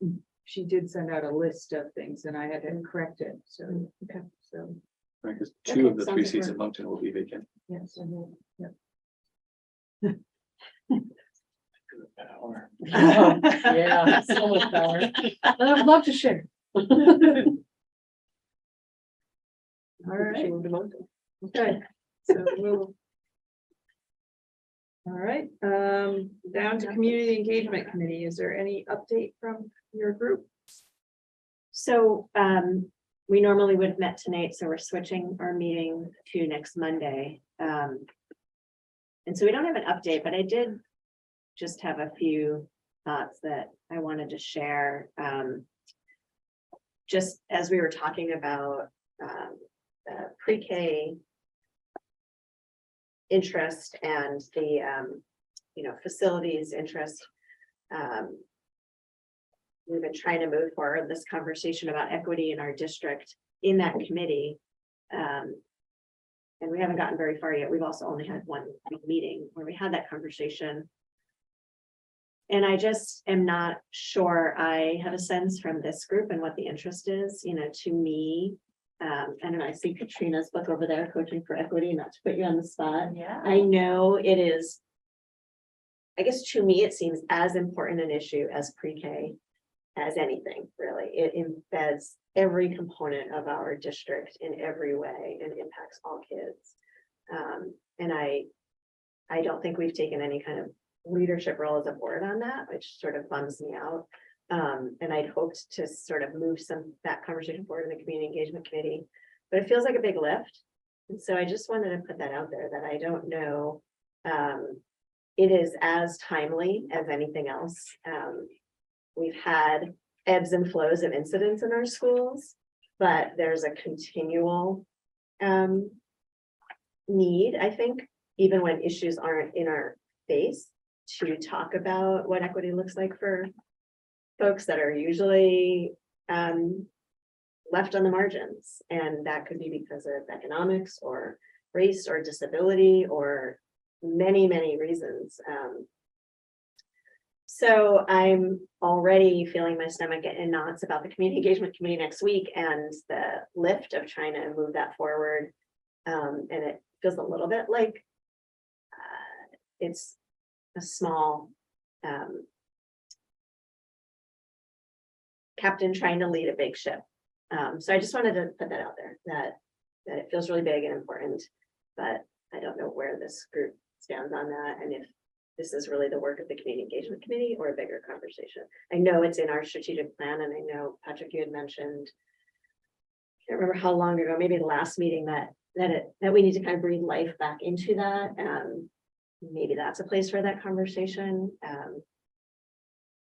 She did send out a list of things, and I had to correct it, so, Okay. so, Right, because Okay, 2 of the sounds 3 like seats we're- in Moncton will be vacant. yes. Power. Yeah, so much power. I'd love to share. All right. Okay, so we'll. All right, down to Community Engagement Committee. Is there any update from your group? So, we normally would have met tonight, so we're switching our meeting to next Monday. And so we don't have an update, but I did just have a few thoughts that I wanted to share. Just as we were talking about, pre-K interest and the, facilities interest. We've been trying to move forward this conversation about equity in our district in that committee. And we haven't gotten very far yet. We've also only had one meeting where we had that conversation. And I just am not sure. I have a sense from this group and what the interest is, to me. And I see Katrina's book over there, Coaching for Equity, not to put you on the spot. Yeah. I know it is. I guess to me, it seems as important an issue as pre-K as anything, really. It embeds every component of our district in every way and impacts all kids. And I don't think we've taken any kind of leadership role as a board on that, which sort of bums me out. And I'd hoped to sort of move that conversation forward in the Community Engagement Committee, but it feels like a big lift. And so I just wanted to put that out there that I don't know. It is as timely as anything else. We've had ebbs and flows of incidents in our schools, but there's a continual need, I think, even when issues aren't in our face, to talk about what equity looks like for folks that are usually left on the margins, and that could be because of economics or race or disability or many reasons. So I'm already feeling my stomach in knots about the community engagement committee next week and the lift of trying to move that forward. And it feels a little bit like it's a small captain trying to lead a big ship. So I just wanted to put that out there, that it feels really big and important, but I don't know where this group stands on that, and if this is really the work of the community engagement committee or a bigger conversation. I know it's in our strategic plan, and I know, Patrick, you had mentioned, I can't remember how long ago, maybe the last meeting, that we need to kind of breathe life back into that. Maybe that's a place for that conversation. I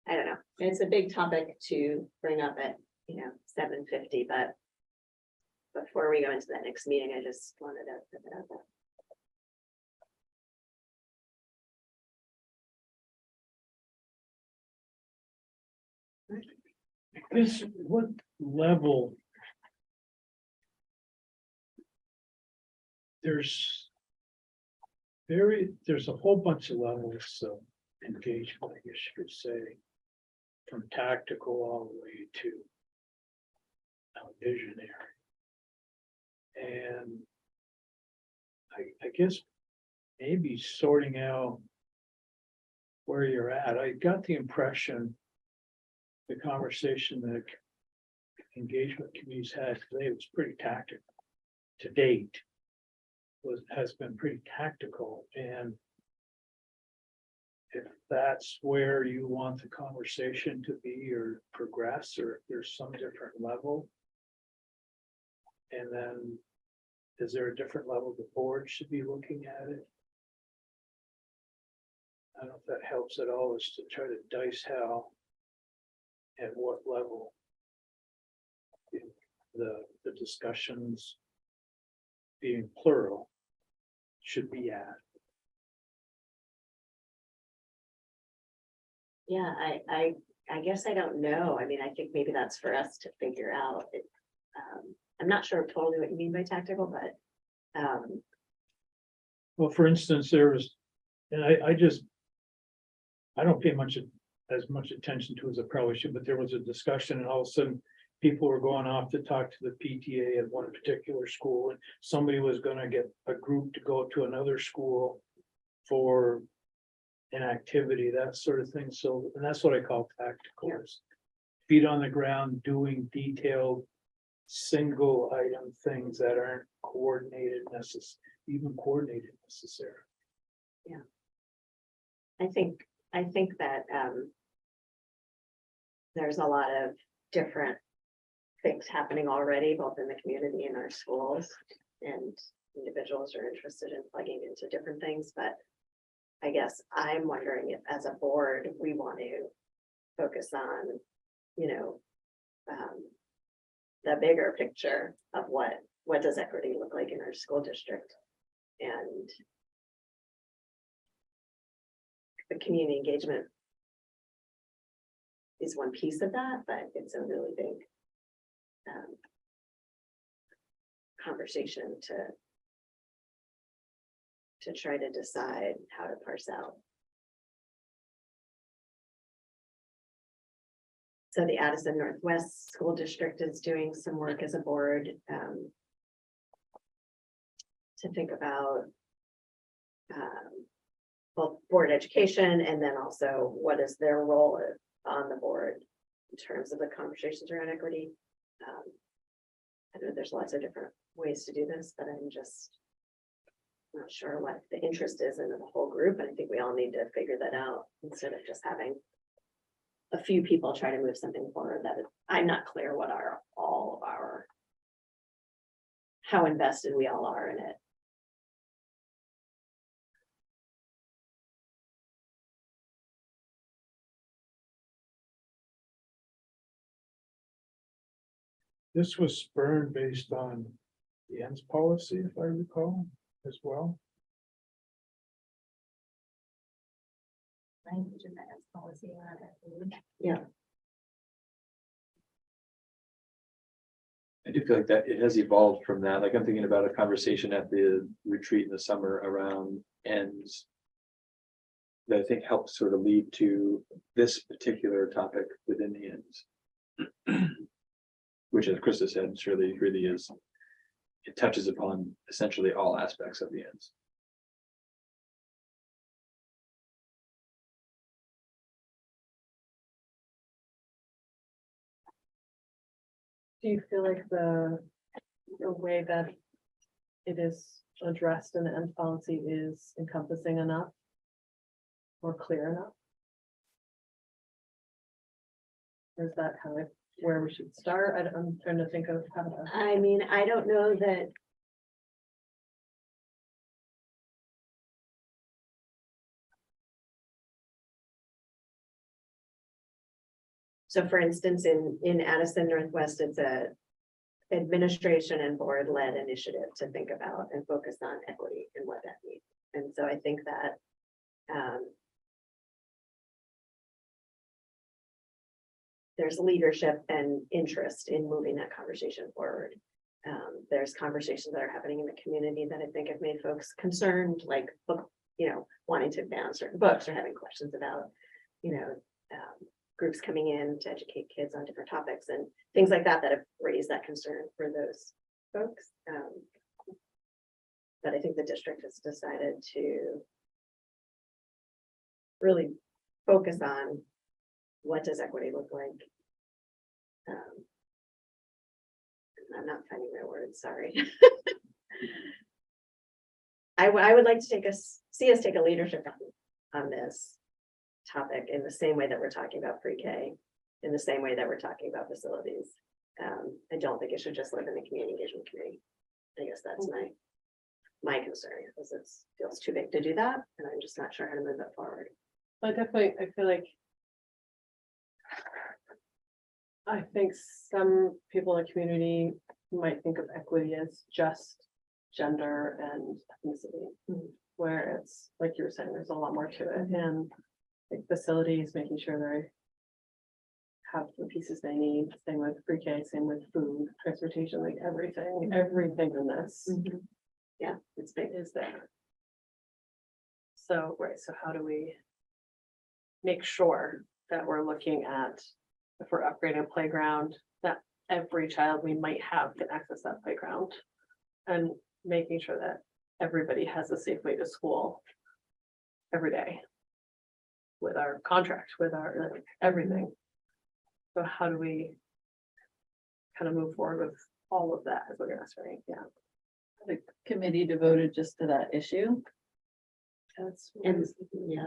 don't know. It's a big topic to bring up at 7:50, but before we go into that next meeting, I just wanted to put that out there. This, what level? There's a whole bunch of levels of engagement, I guess you could say, from tactical all the way to visionary. And I guess maybe sorting out where you're at. I got the impression the conversation that engagement committees had today was pretty tactical to date. Has been pretty tactical, and if that's where you want the conversation to be or progress, or if there's some different level, and then is there a different level the board should be looking at it? I don't know if that helps at all, is to try to dice how at what level the discussions, being plural, should be at. Yeah, I guess I don't know. I mean, I think maybe that's for us to figure out. I'm not sure totally what you mean by tactical, but Well, for instance, there was, and I don't pay as much attention to as I probably should, but there was a discussion, and all of a sudden people were going off to talk to the PTA at one particular school, and somebody was gonna get a group to go to another school for an activity, that sort of thing. So, and that's what I call tactical, is feet on the ground, doing detailed single item things that aren't coordinated necessary. yeah. I think that there's a lot of different things happening already, both in the community and our schools, and individuals are interested in plugging into different things, but I guess I'm wondering if as a board, we want to focus on, the bigger picture of what does equity look like in our school district, and the community engagement is one piece of that, but it's a really big conversation to try to decide how to parse out. So the Addison Northwest School District is doing some work as a board to think about both board education, and then also what is their role on the board in terms of the conversations around equity. I know there's lots of different ways to do this, but I'm just not sure what the interest is in the whole group, and I think we all need to figure that out instead of just having a few people try to move something forward that I'm not clear what how invested we all are in it. This was spurred based on the ends policy, if I recall, as well. Language in that policy on it. Yeah. I do feel like that it has evolved from that. Like I'm thinking about a conversation at the retreat in the summer around ends. That I think helped sort of lead to this particular topic within the ends. Which, as Krista said, surely really is. It touches upon essentially all aspects of the ends. Do you feel like the way that it is addressed in the end policy is encompassing enough? Or clear enough? Or is that kind of where we should start? I'm trying to think of how to. I mean, I don't know that. So for instance, in Addison Northwest, it's a administration and board led initiative to think about and focus on equity and what that means. And so I think that there's leadership and interest in moving that conversation forward. There's conversations that are happening in the community that I think have made folks concerned, like, wanting to ban certain books or having questions about, groups coming in to educate kids on different topics and things like that, that have raised that concern for those folks. But I think the district has decided to really focus on what does equity look like. I'm not finding my words, sorry. I would like to see us take a leadership on this topic in the same way that we're talking about pre-K, in the same way that we're talking about facilities. I don't think it should just live in the community engagement committee. I guess that's my concern, because it feels too big to do that, and I'm just not sure how to move that forward. I feel like I think some people in the community might think of equity as just gender and ethnicity, where it's like you were saying, there's a lot more to it, and like facilities, making sure they have the pieces they need. Same with pre-K, same with food, transportation, like everything in this. Yeah, it's big. Is there. So, right, so how do we make sure that we're looking at, if we're upgrading a playground, that every child we might have can access that playground, and making sure that everybody has a safe way to school every day with our contract, with our everything. So how do we kind of move forward with all of that, is what you're asking? Yeah. The committee devoted just to that issue. That's. And yeah.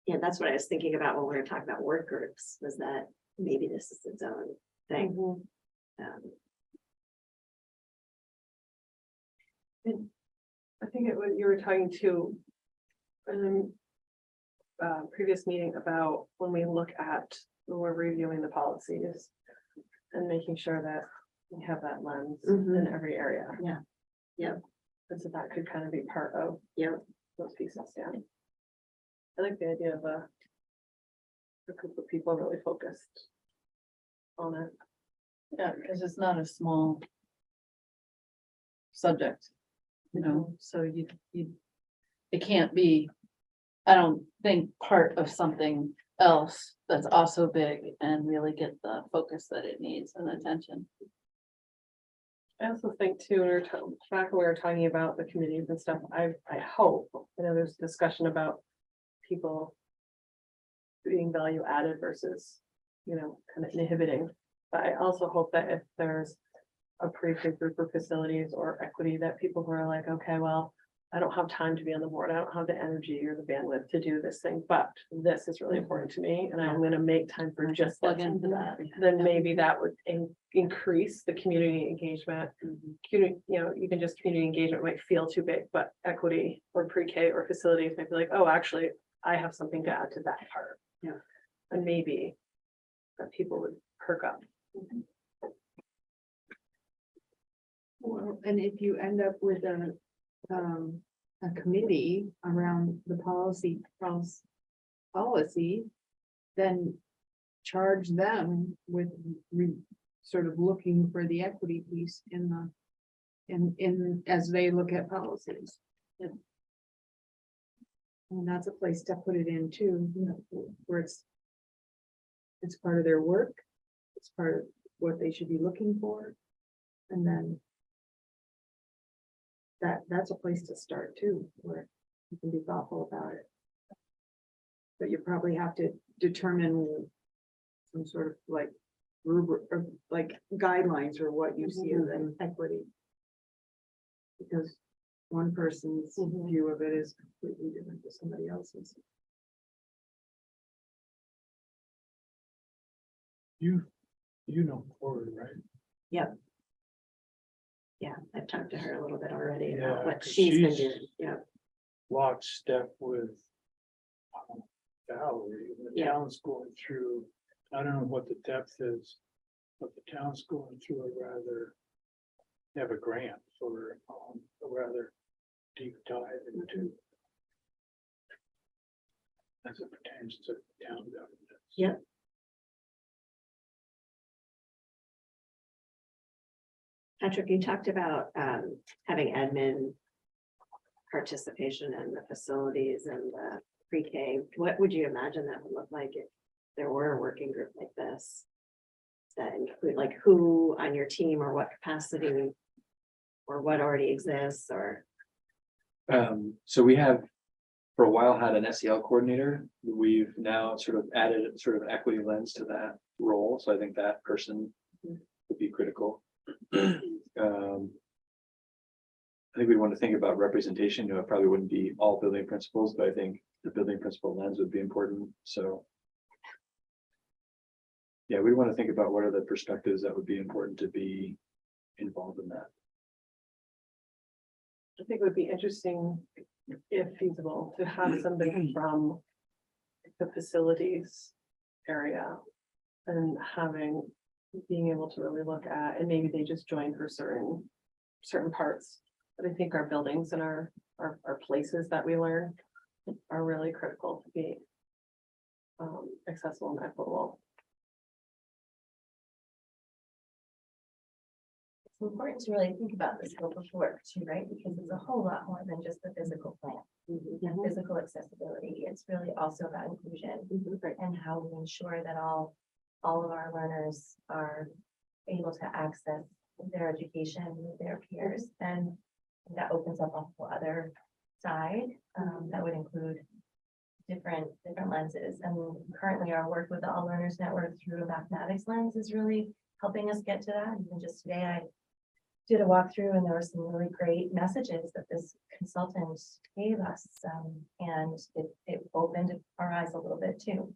Yeah, that's what I was thinking about when we were talking about work groups, was that maybe this is its own thing. I think you were talking to previous meeting about when we're reviewing the policies and making sure that we have that lens in every area. Yeah. Yep. And so that could kind of be part of those pieces. Yeah. I like the idea of a group of people really focused on it. Yeah, because it's not a small subject, so it can't be, I don't think, part of something else that's also big and really get the focus that it needs and attention. I also think too, back when we were talking about the committees and stuff, I hope, there's discussion about people being value added versus, kind of inhibiting. But I also hope that if there's a pre-K group of facilities or equity, that people who are like, okay, well, I don't have time to be on the board. I don't have the energy or the bandwidth to do this thing, but this is really important to me, and I'm going to make time for just Plug that. into that. Then maybe that would increase the community engagement. Even just community engagement might feel too big, but equity or pre-K or facilities might be like, oh, actually, I have something to add to that part. Yeah. And maybe that people would perk up. Well, and if you end up with a committee around the policy, then charge them with sort of looking for the equity piece in as they look at policies. And that's a place to put it in too, you know, where it's part of their work, it's part of what they should be looking for. And then that's a place to start too, where you can be thoughtful about it. But you probably have to determine some sort of like rubric or like guidelines or what you see as an equity. Because one person's view of it is completely different to somebody else's. You know Corey, right? Yeah, I've talked to her a little bit already Yeah, about what 'cause she's been she's- doing. Yeah, Lockstep with Valerie, the Yeah. town's going through, I don't know what the depth is, but the town's going through a rather, they have a grant for a rather deep dive into as it pertains to town government. Yep. Patrick, you talked about having admin participation in the facilities and the pre-K. What would you imagine that would look like if there were a working group like this? That include like who on your team or what capacity or what already exists or, So we have for a while had an SEL coordinator. We've now sort of added sort of an equity lens to that role. So I think that person would be critical. I think we want to think about representation. You know, it probably wouldn't be all building principals, but I think the building principal lens would be important. So yeah, we want to think about what are the perspectives that would be important to be involved in that. I think it would be interesting, if feasible, to have somebody from the facilities area and being able to really look at, and maybe they just join for certain parts. But I think our buildings and our places that we learn are really critical to be accessible and equitable. It's important to really think about the scope of work too, right? Because it's a whole lot more than just the physical plan. Physical accessibility. It's really also about inclusion and how we ensure that all of our learners are able to access their education with their peers. And that opens up a whole other side that would include different lenses. And currently our work with the All Learners Network through a mathematics lens is really helping us get to that. Even just today, I did a walkthrough and there were some really great messages that this consultant gave us. And it opened our eyes a little bit too,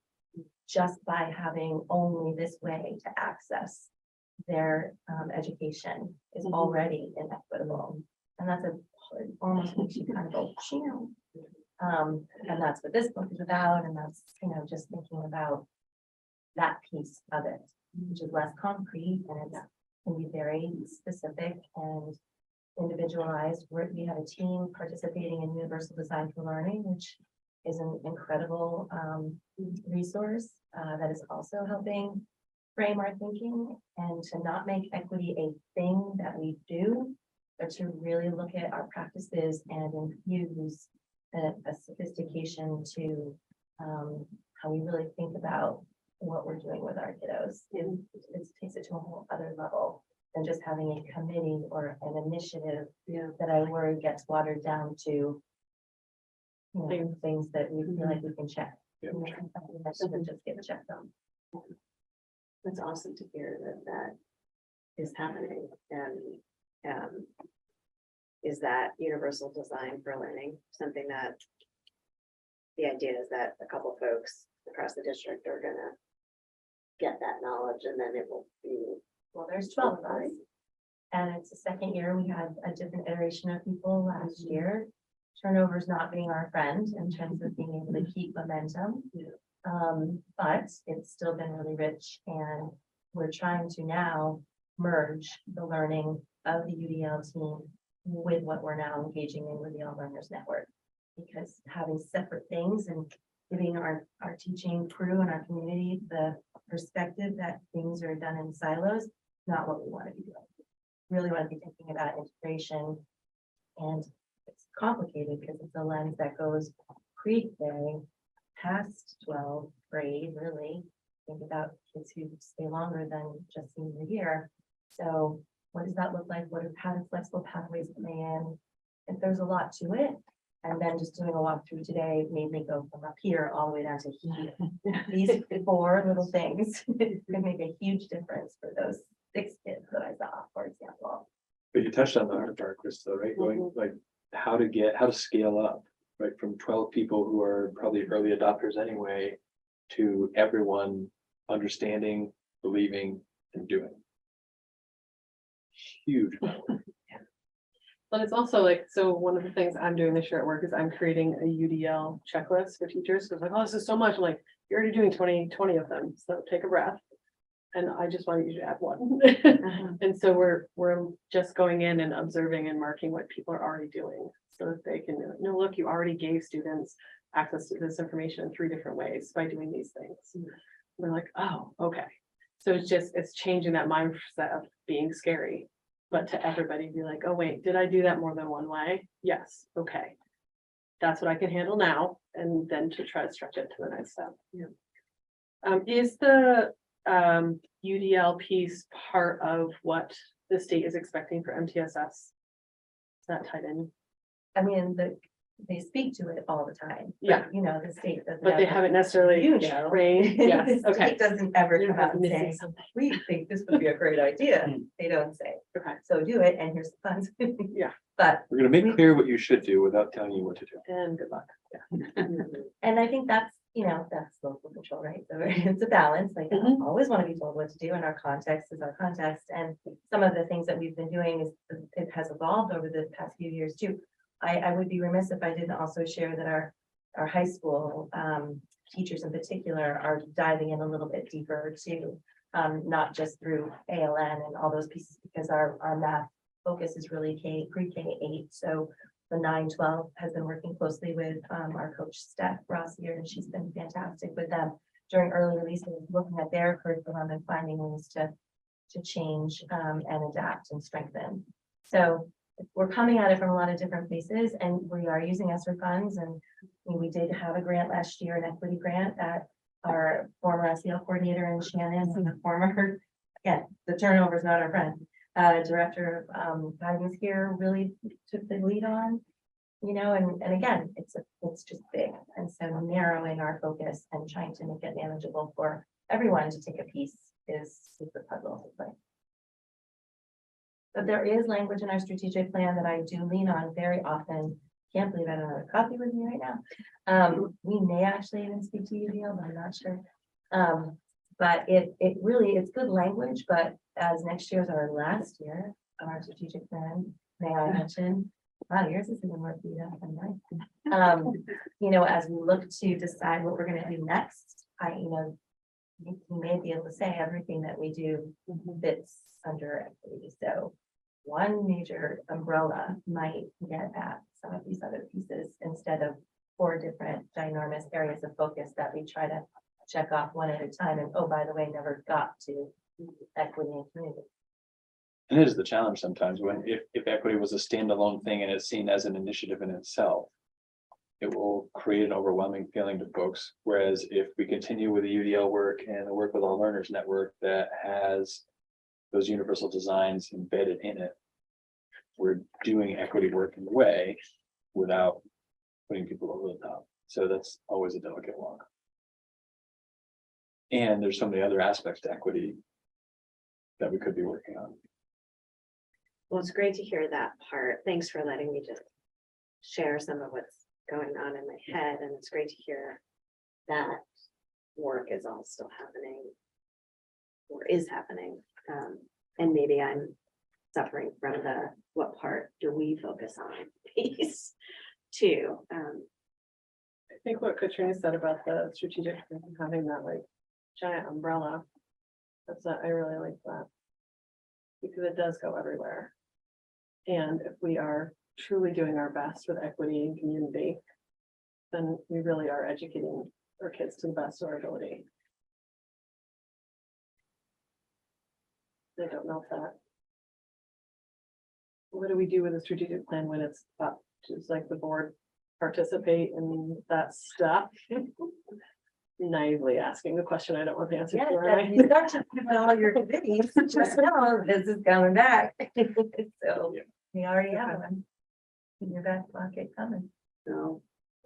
just by having only this way to access their education is already inequitable. And that's almost makes you kind of go, chill. And that's what this book is about. And that's, just thinking about that piece of it, which is less concrete and it can be very specific and individualized. We have a team participating in Universal Design for Learning, which is an incredible resource that is also helping frame our thinking and to not make equity a thing that we do, but to really look at our practices and infuse a sophistication to how we really think about what we're doing with our kiddos. It takes it to a whole other level than just having a committee or an initiative that I worry gets watered down to things that we feel like we can check. That doesn't just get checked on. that's awesome to hear that is happening. And is that universal design for learning something that the idea is that a couple folks across the district are gonna get that knowledge and then it will be, Well, there's 12 of us. And it's the second year. We had a different iteration of people last year. Turnover's not being our friend in terms of being able to keep momentum. But it's still been really rich and we're trying to now merge the learning of the UDL team with what we're now engaging in with the All Learners Network. Because having separate things and giving our teaching crew and our community the perspective that things are done in silos, not what we want to be doing. Really want to be thinking about integration. And it's complicated because it's a lens that goes pre-K past 12th grade, really. Think about kids who stay longer than just senior year. So what does that look like? How do flexible pathways play in? If there's a lot to it, and then just doing a walkthrough today made me go from up here all the way down to here. These 4 little things could make a huge difference for those 6 kids that I saw, for example. But you touched on the hard part, Krista, right? Going like how to scale up, right? From 12 people who are probably early adopters anyway, to everyone understanding, believing, and doing. Huge. But it's also like, so one of the things I'm doing this year at work is I'm creating a UDL checklist for teachers. Cause like, oh, this is so much. I'm like, you're already doing 20 of them. So take a breath. And I just want you to add one. And so we're just going in and observing and marking what people are already doing so that they can, no, look, you already gave students access to this information in 3 different ways by doing these things. And they're like, oh, okay. So it's changing that mindset of being scary. But to everybody be like, oh, wait, did I do that more than one way? Yes. Okay. That's what I can handle now. And then to try to stretch it to the next step. Yeah. Is the UDL piece part of what the state is expecting for MTSS? Is that tied in? I mean, they speak to it all the time. Yeah. But, you know, the state doesn't. But they haven't necessarily trained. Yes. The Okay. state doesn't ever You're come out and missing say, something. we think this would be a great idea. They don't say, Okay. so do it, and here's the funds. Yeah. But, We're gonna make clear what you should do without telling you what to do. And good luck. Yeah. and I think that's, you know, that's local control, right? So it's a balance, like, I don't always want to be told what to do, and our context is our context. And some of the things that we've been doing is, it has evolved over the past few years too. I would be remiss if I didn't also share that our high school teachers in particular are diving in a little bit deeper too, not just through ALN and all those pieces, because our math focus is really pre-K-8. So the 9-12 has been working closely with our coach Steph Ross here, and she's been fantastic with them during early releases, looking at their curriculum and finding ways to change and adapt and strengthen. So we're coming at it from a lot of different places, and we are using ESSER funds. And we did have a grant last year, an equity grant that our former SEL coordinator and Shannon, and the former, again, the turnover is not our friend, director of guidance here really took the lead on, you know, and again, it's just big. And so narrowing our focus and trying to make it manageable for everyone to take a piece is the puzzle to play. But there is language in our strategic plan that I do lean on very often. Can't believe I don't have a copy with me right now. We may actually even speak to UDL, but I'm not sure. But it really, it's good language, but as next year is our last year of our strategic plan, may I mention, wow, yours is even more beat up than mine. You know, as we look to decide what we're gonna do next, you may be able to say everything that we do fits under equity. So one major umbrella might get at some of these other pieces instead of 4 different ginormous areas of focus that we try to check off one at a time. And oh, by the way, never got to equity and community. And it is the challenge sometimes when if equity was a standalone thing and it's seen as an initiative in itself, it will create an overwhelming feeling to folks. Whereas if we continue with the UDL work and the work with our learners network that has those universal designs embedded in it, we're doing equity work in a way without putting people over the top. So that's always a delicate walk. And there's so many other aspects to equity that we could be working on. Well, it's great to hear that part. Thanks for letting me just share some of what's going on in my head. And it's great to hear that work is all still happening or is happening. And maybe I'm suffering from the what part do we focus on piece too. I think what Katrina said about the strategic, having that like giant umbrella, I really like that. Because it does go everywhere. And if we are truly doing our best with equity and community, then we really are educating our kids to the best of our ability. I don't know if that. What do we do with a strategic plan when it's up? Just like the board participate in that stuff? Naively asking the question I don't want the answer Yeah, to. that- you start to put all your committees, just know this is coming back. So we already have one. In your back pocket coming. No.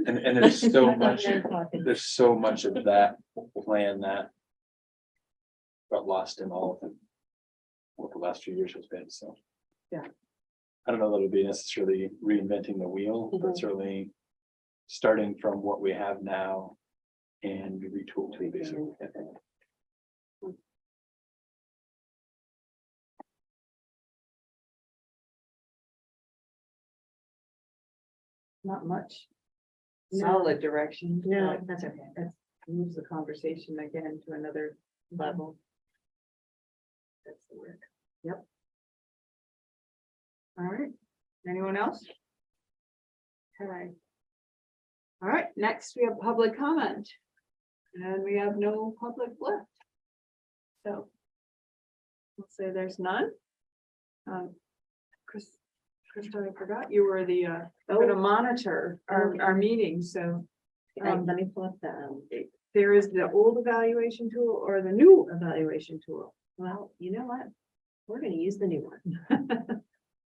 And there's so much, there's so much of that plan that got lost in all of them. What the last few years has been, so. Yeah. I don't know that it'll be necessarily reinventing the wheel, but certainly starting from what we have now and retool to basically. Not much. No. Solid direction. No, but that's okay. that Moves the conversation again to another level. That's the work. Yep. All right, anyone else? Okay. All right, next we have public comment. And we have no public left. So. Let's say there's none. Chris, Krista, I forgot you were the, gonna monitor our meetings, so. Let me pull up the, There is the old evaluation tool or the new evaluation tool. well, you know what? We're gonna use the new one.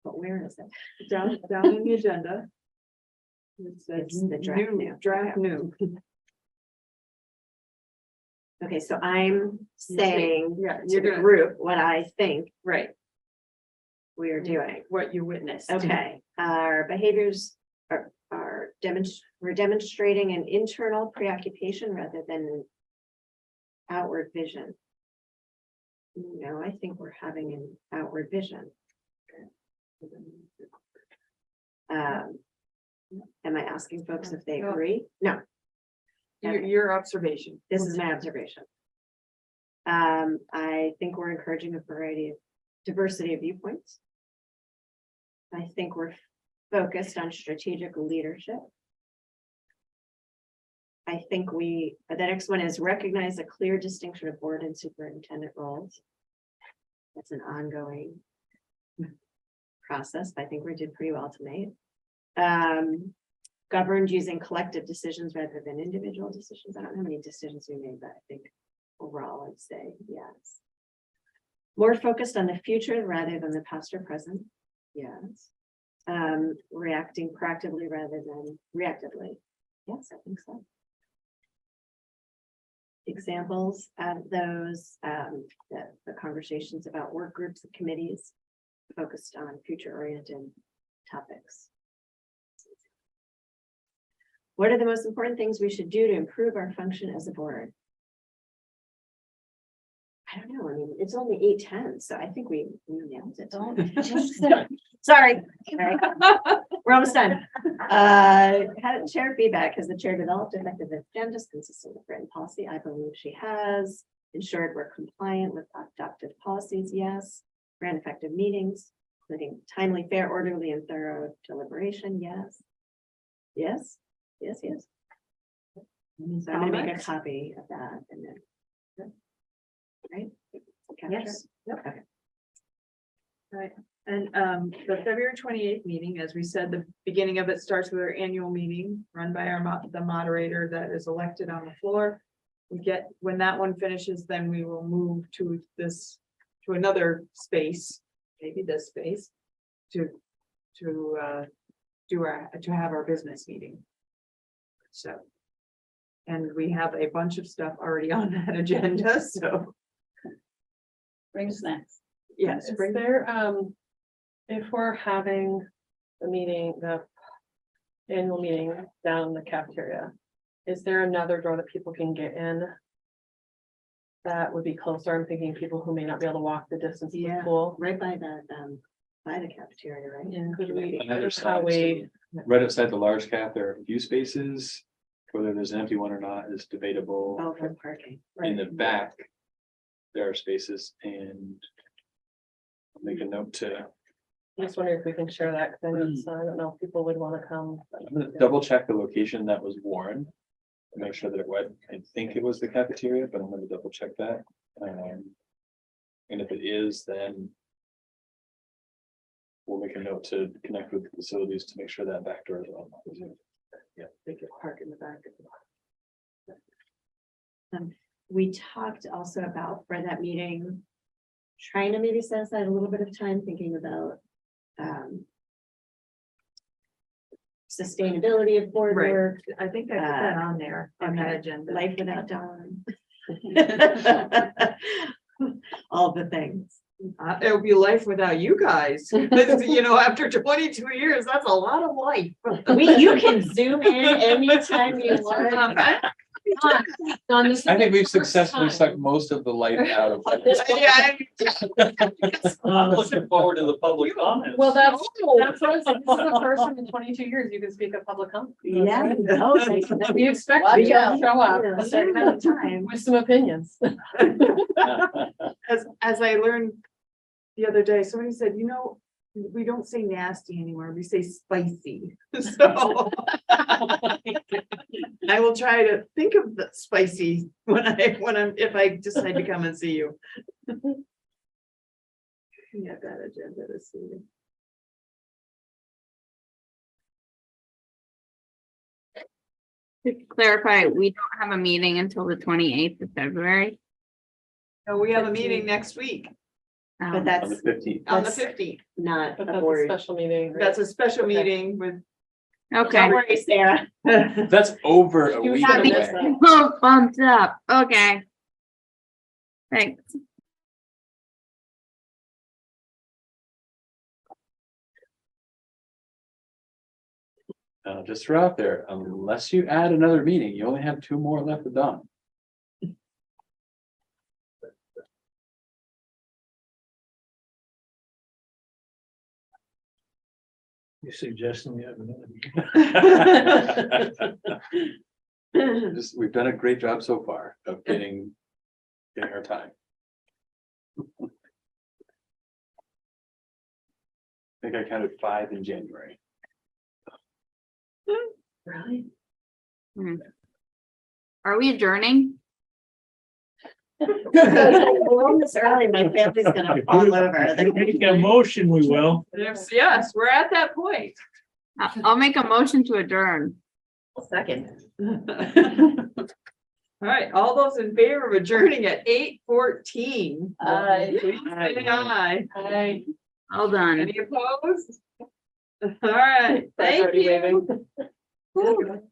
But where is it? Down in the agenda. It says It's the draft new. Draft new. Okay, so I'm saying Yeah, to you're the gonna, group what I think right, we are doing. what you witnessed. Okay, our behaviors we're demonstrating an internal preoccupation rather than an outward vision. No, I think we're having an outward vision. Am I asking folks if they No. agree? No, Your observation. this is my observation. I think we're encouraging a diversity of viewpoints. I think we're focused on strategic leadership. I think the next one is recognize a clear distinction of board and superintendent roles. That's an ongoing process, but I think we did pretty well tonight. Governed using collective decisions rather than individual decisions. I don't know how many decisions we made, but I think overall I'd say yes. More focused on the future rather than the past or present. Yes. Reacting proactively rather than reactively. Yes, I think so. Examples of those, the conversations about work groups and committees focused on future oriented topics. What are the most important things we should do to improve our function as a board? I don't know. I mean, it's only 8:10, so I think we nailed it. Sorry. We're almost done. Had chair feedback. Has the chair developed effective agendas consistent with written policy? I believe she has. Ensured we're compliant with adopted policies. Yes. Ran effective meetings, including timely, fair, orderly, and thorough deliberation. Yes. Yes. Yes. Yes. So I'm gonna make a Comments? copy of that and then. Right? Capture it? Yes. Yep. Okay. Right, and the February 28th meeting, as we said, the beginning of it starts with our annual meeting run by the moderator that is elected on the floor. When that one finishes, then we will move to another space, maybe this space, to have our business meeting. So. And we have a bunch of stuff already on that agenda, so. Bring snacks. Yes, Is bring there, if we're having the meeting, the annual meeting down in the cafeteria, is there another door that people can get in? That would be closer. I'm thinking people who may not be able to walk the distance to the Yeah. pool. Right by the cafeteria, right? Yeah, could we, On the other how side, we, right outside the large cap, there are a few spaces. Whether there's an empty one or not is debatable. Oh, for parking. In the back, there are spaces and I'll make a note to, I'm just wondering if we can share that, because I know it's, I don't know if people would want to come. I'm gonna double check the location that was worn. To make sure that it was, I think it was the cafeteria, but I'm gonna double check that. And if it is, then we'll make a note to connect with the facilities to make sure that back door is unlocked. Yeah, they could park in the back. We talked also about for that meeting, trying to maybe set aside a little bit of time thinking about sustainability of board Right. work, I think I put that on there, on that okay. agenda. life without Dawn. All the things. It would be life without you guys, you know, after 22 years, that's a lot of life. You can zoom in anytime you want. Dawn, this is I think the we've first successfully time. sucked most of the light out of. Yeah. I'm looking forward to the public comments. Well, that's what I said. This is the first time in 22 years you can speak at public comment. Yeah. We expect Watch you to out. show up A certain amount of time. with some opinions. As I learned the other day, somebody said, you know, we don't say nasty anymore, we say spicy. So I will try to think of the spicy if I decide to come and see you. Yeah, that agenda to see. To clarify, we don't have a meeting until the 28th of February. No, we have a meeting next week But Um, On that's the 15th. on the That's- 15th. not But a that's a board. special meeting. right? That's a special Okay. meeting with. Okay. Don't worry, Sarah. That's over a You week haven't away. missed that. Oh, bumped up. Okay. Thanks. Just throw out there, unless you add another meeting, you only have 2 more left with Dawn. You're suggesting we have another meeting? Just, we've done a great job so far of getting our time. I think I counted 5 in January. Right. Are we adjourning? We're on this early, my family's gonna fall over. They're gonna Make a motion, we will. Yes, we're at that point. I'll make a motion to adjourn. Second. All right, all those in favor of adjourning at 8:14. Aye. Please say aye. Hi. All done. Any opposed? All right, Brad's thank already you. waving.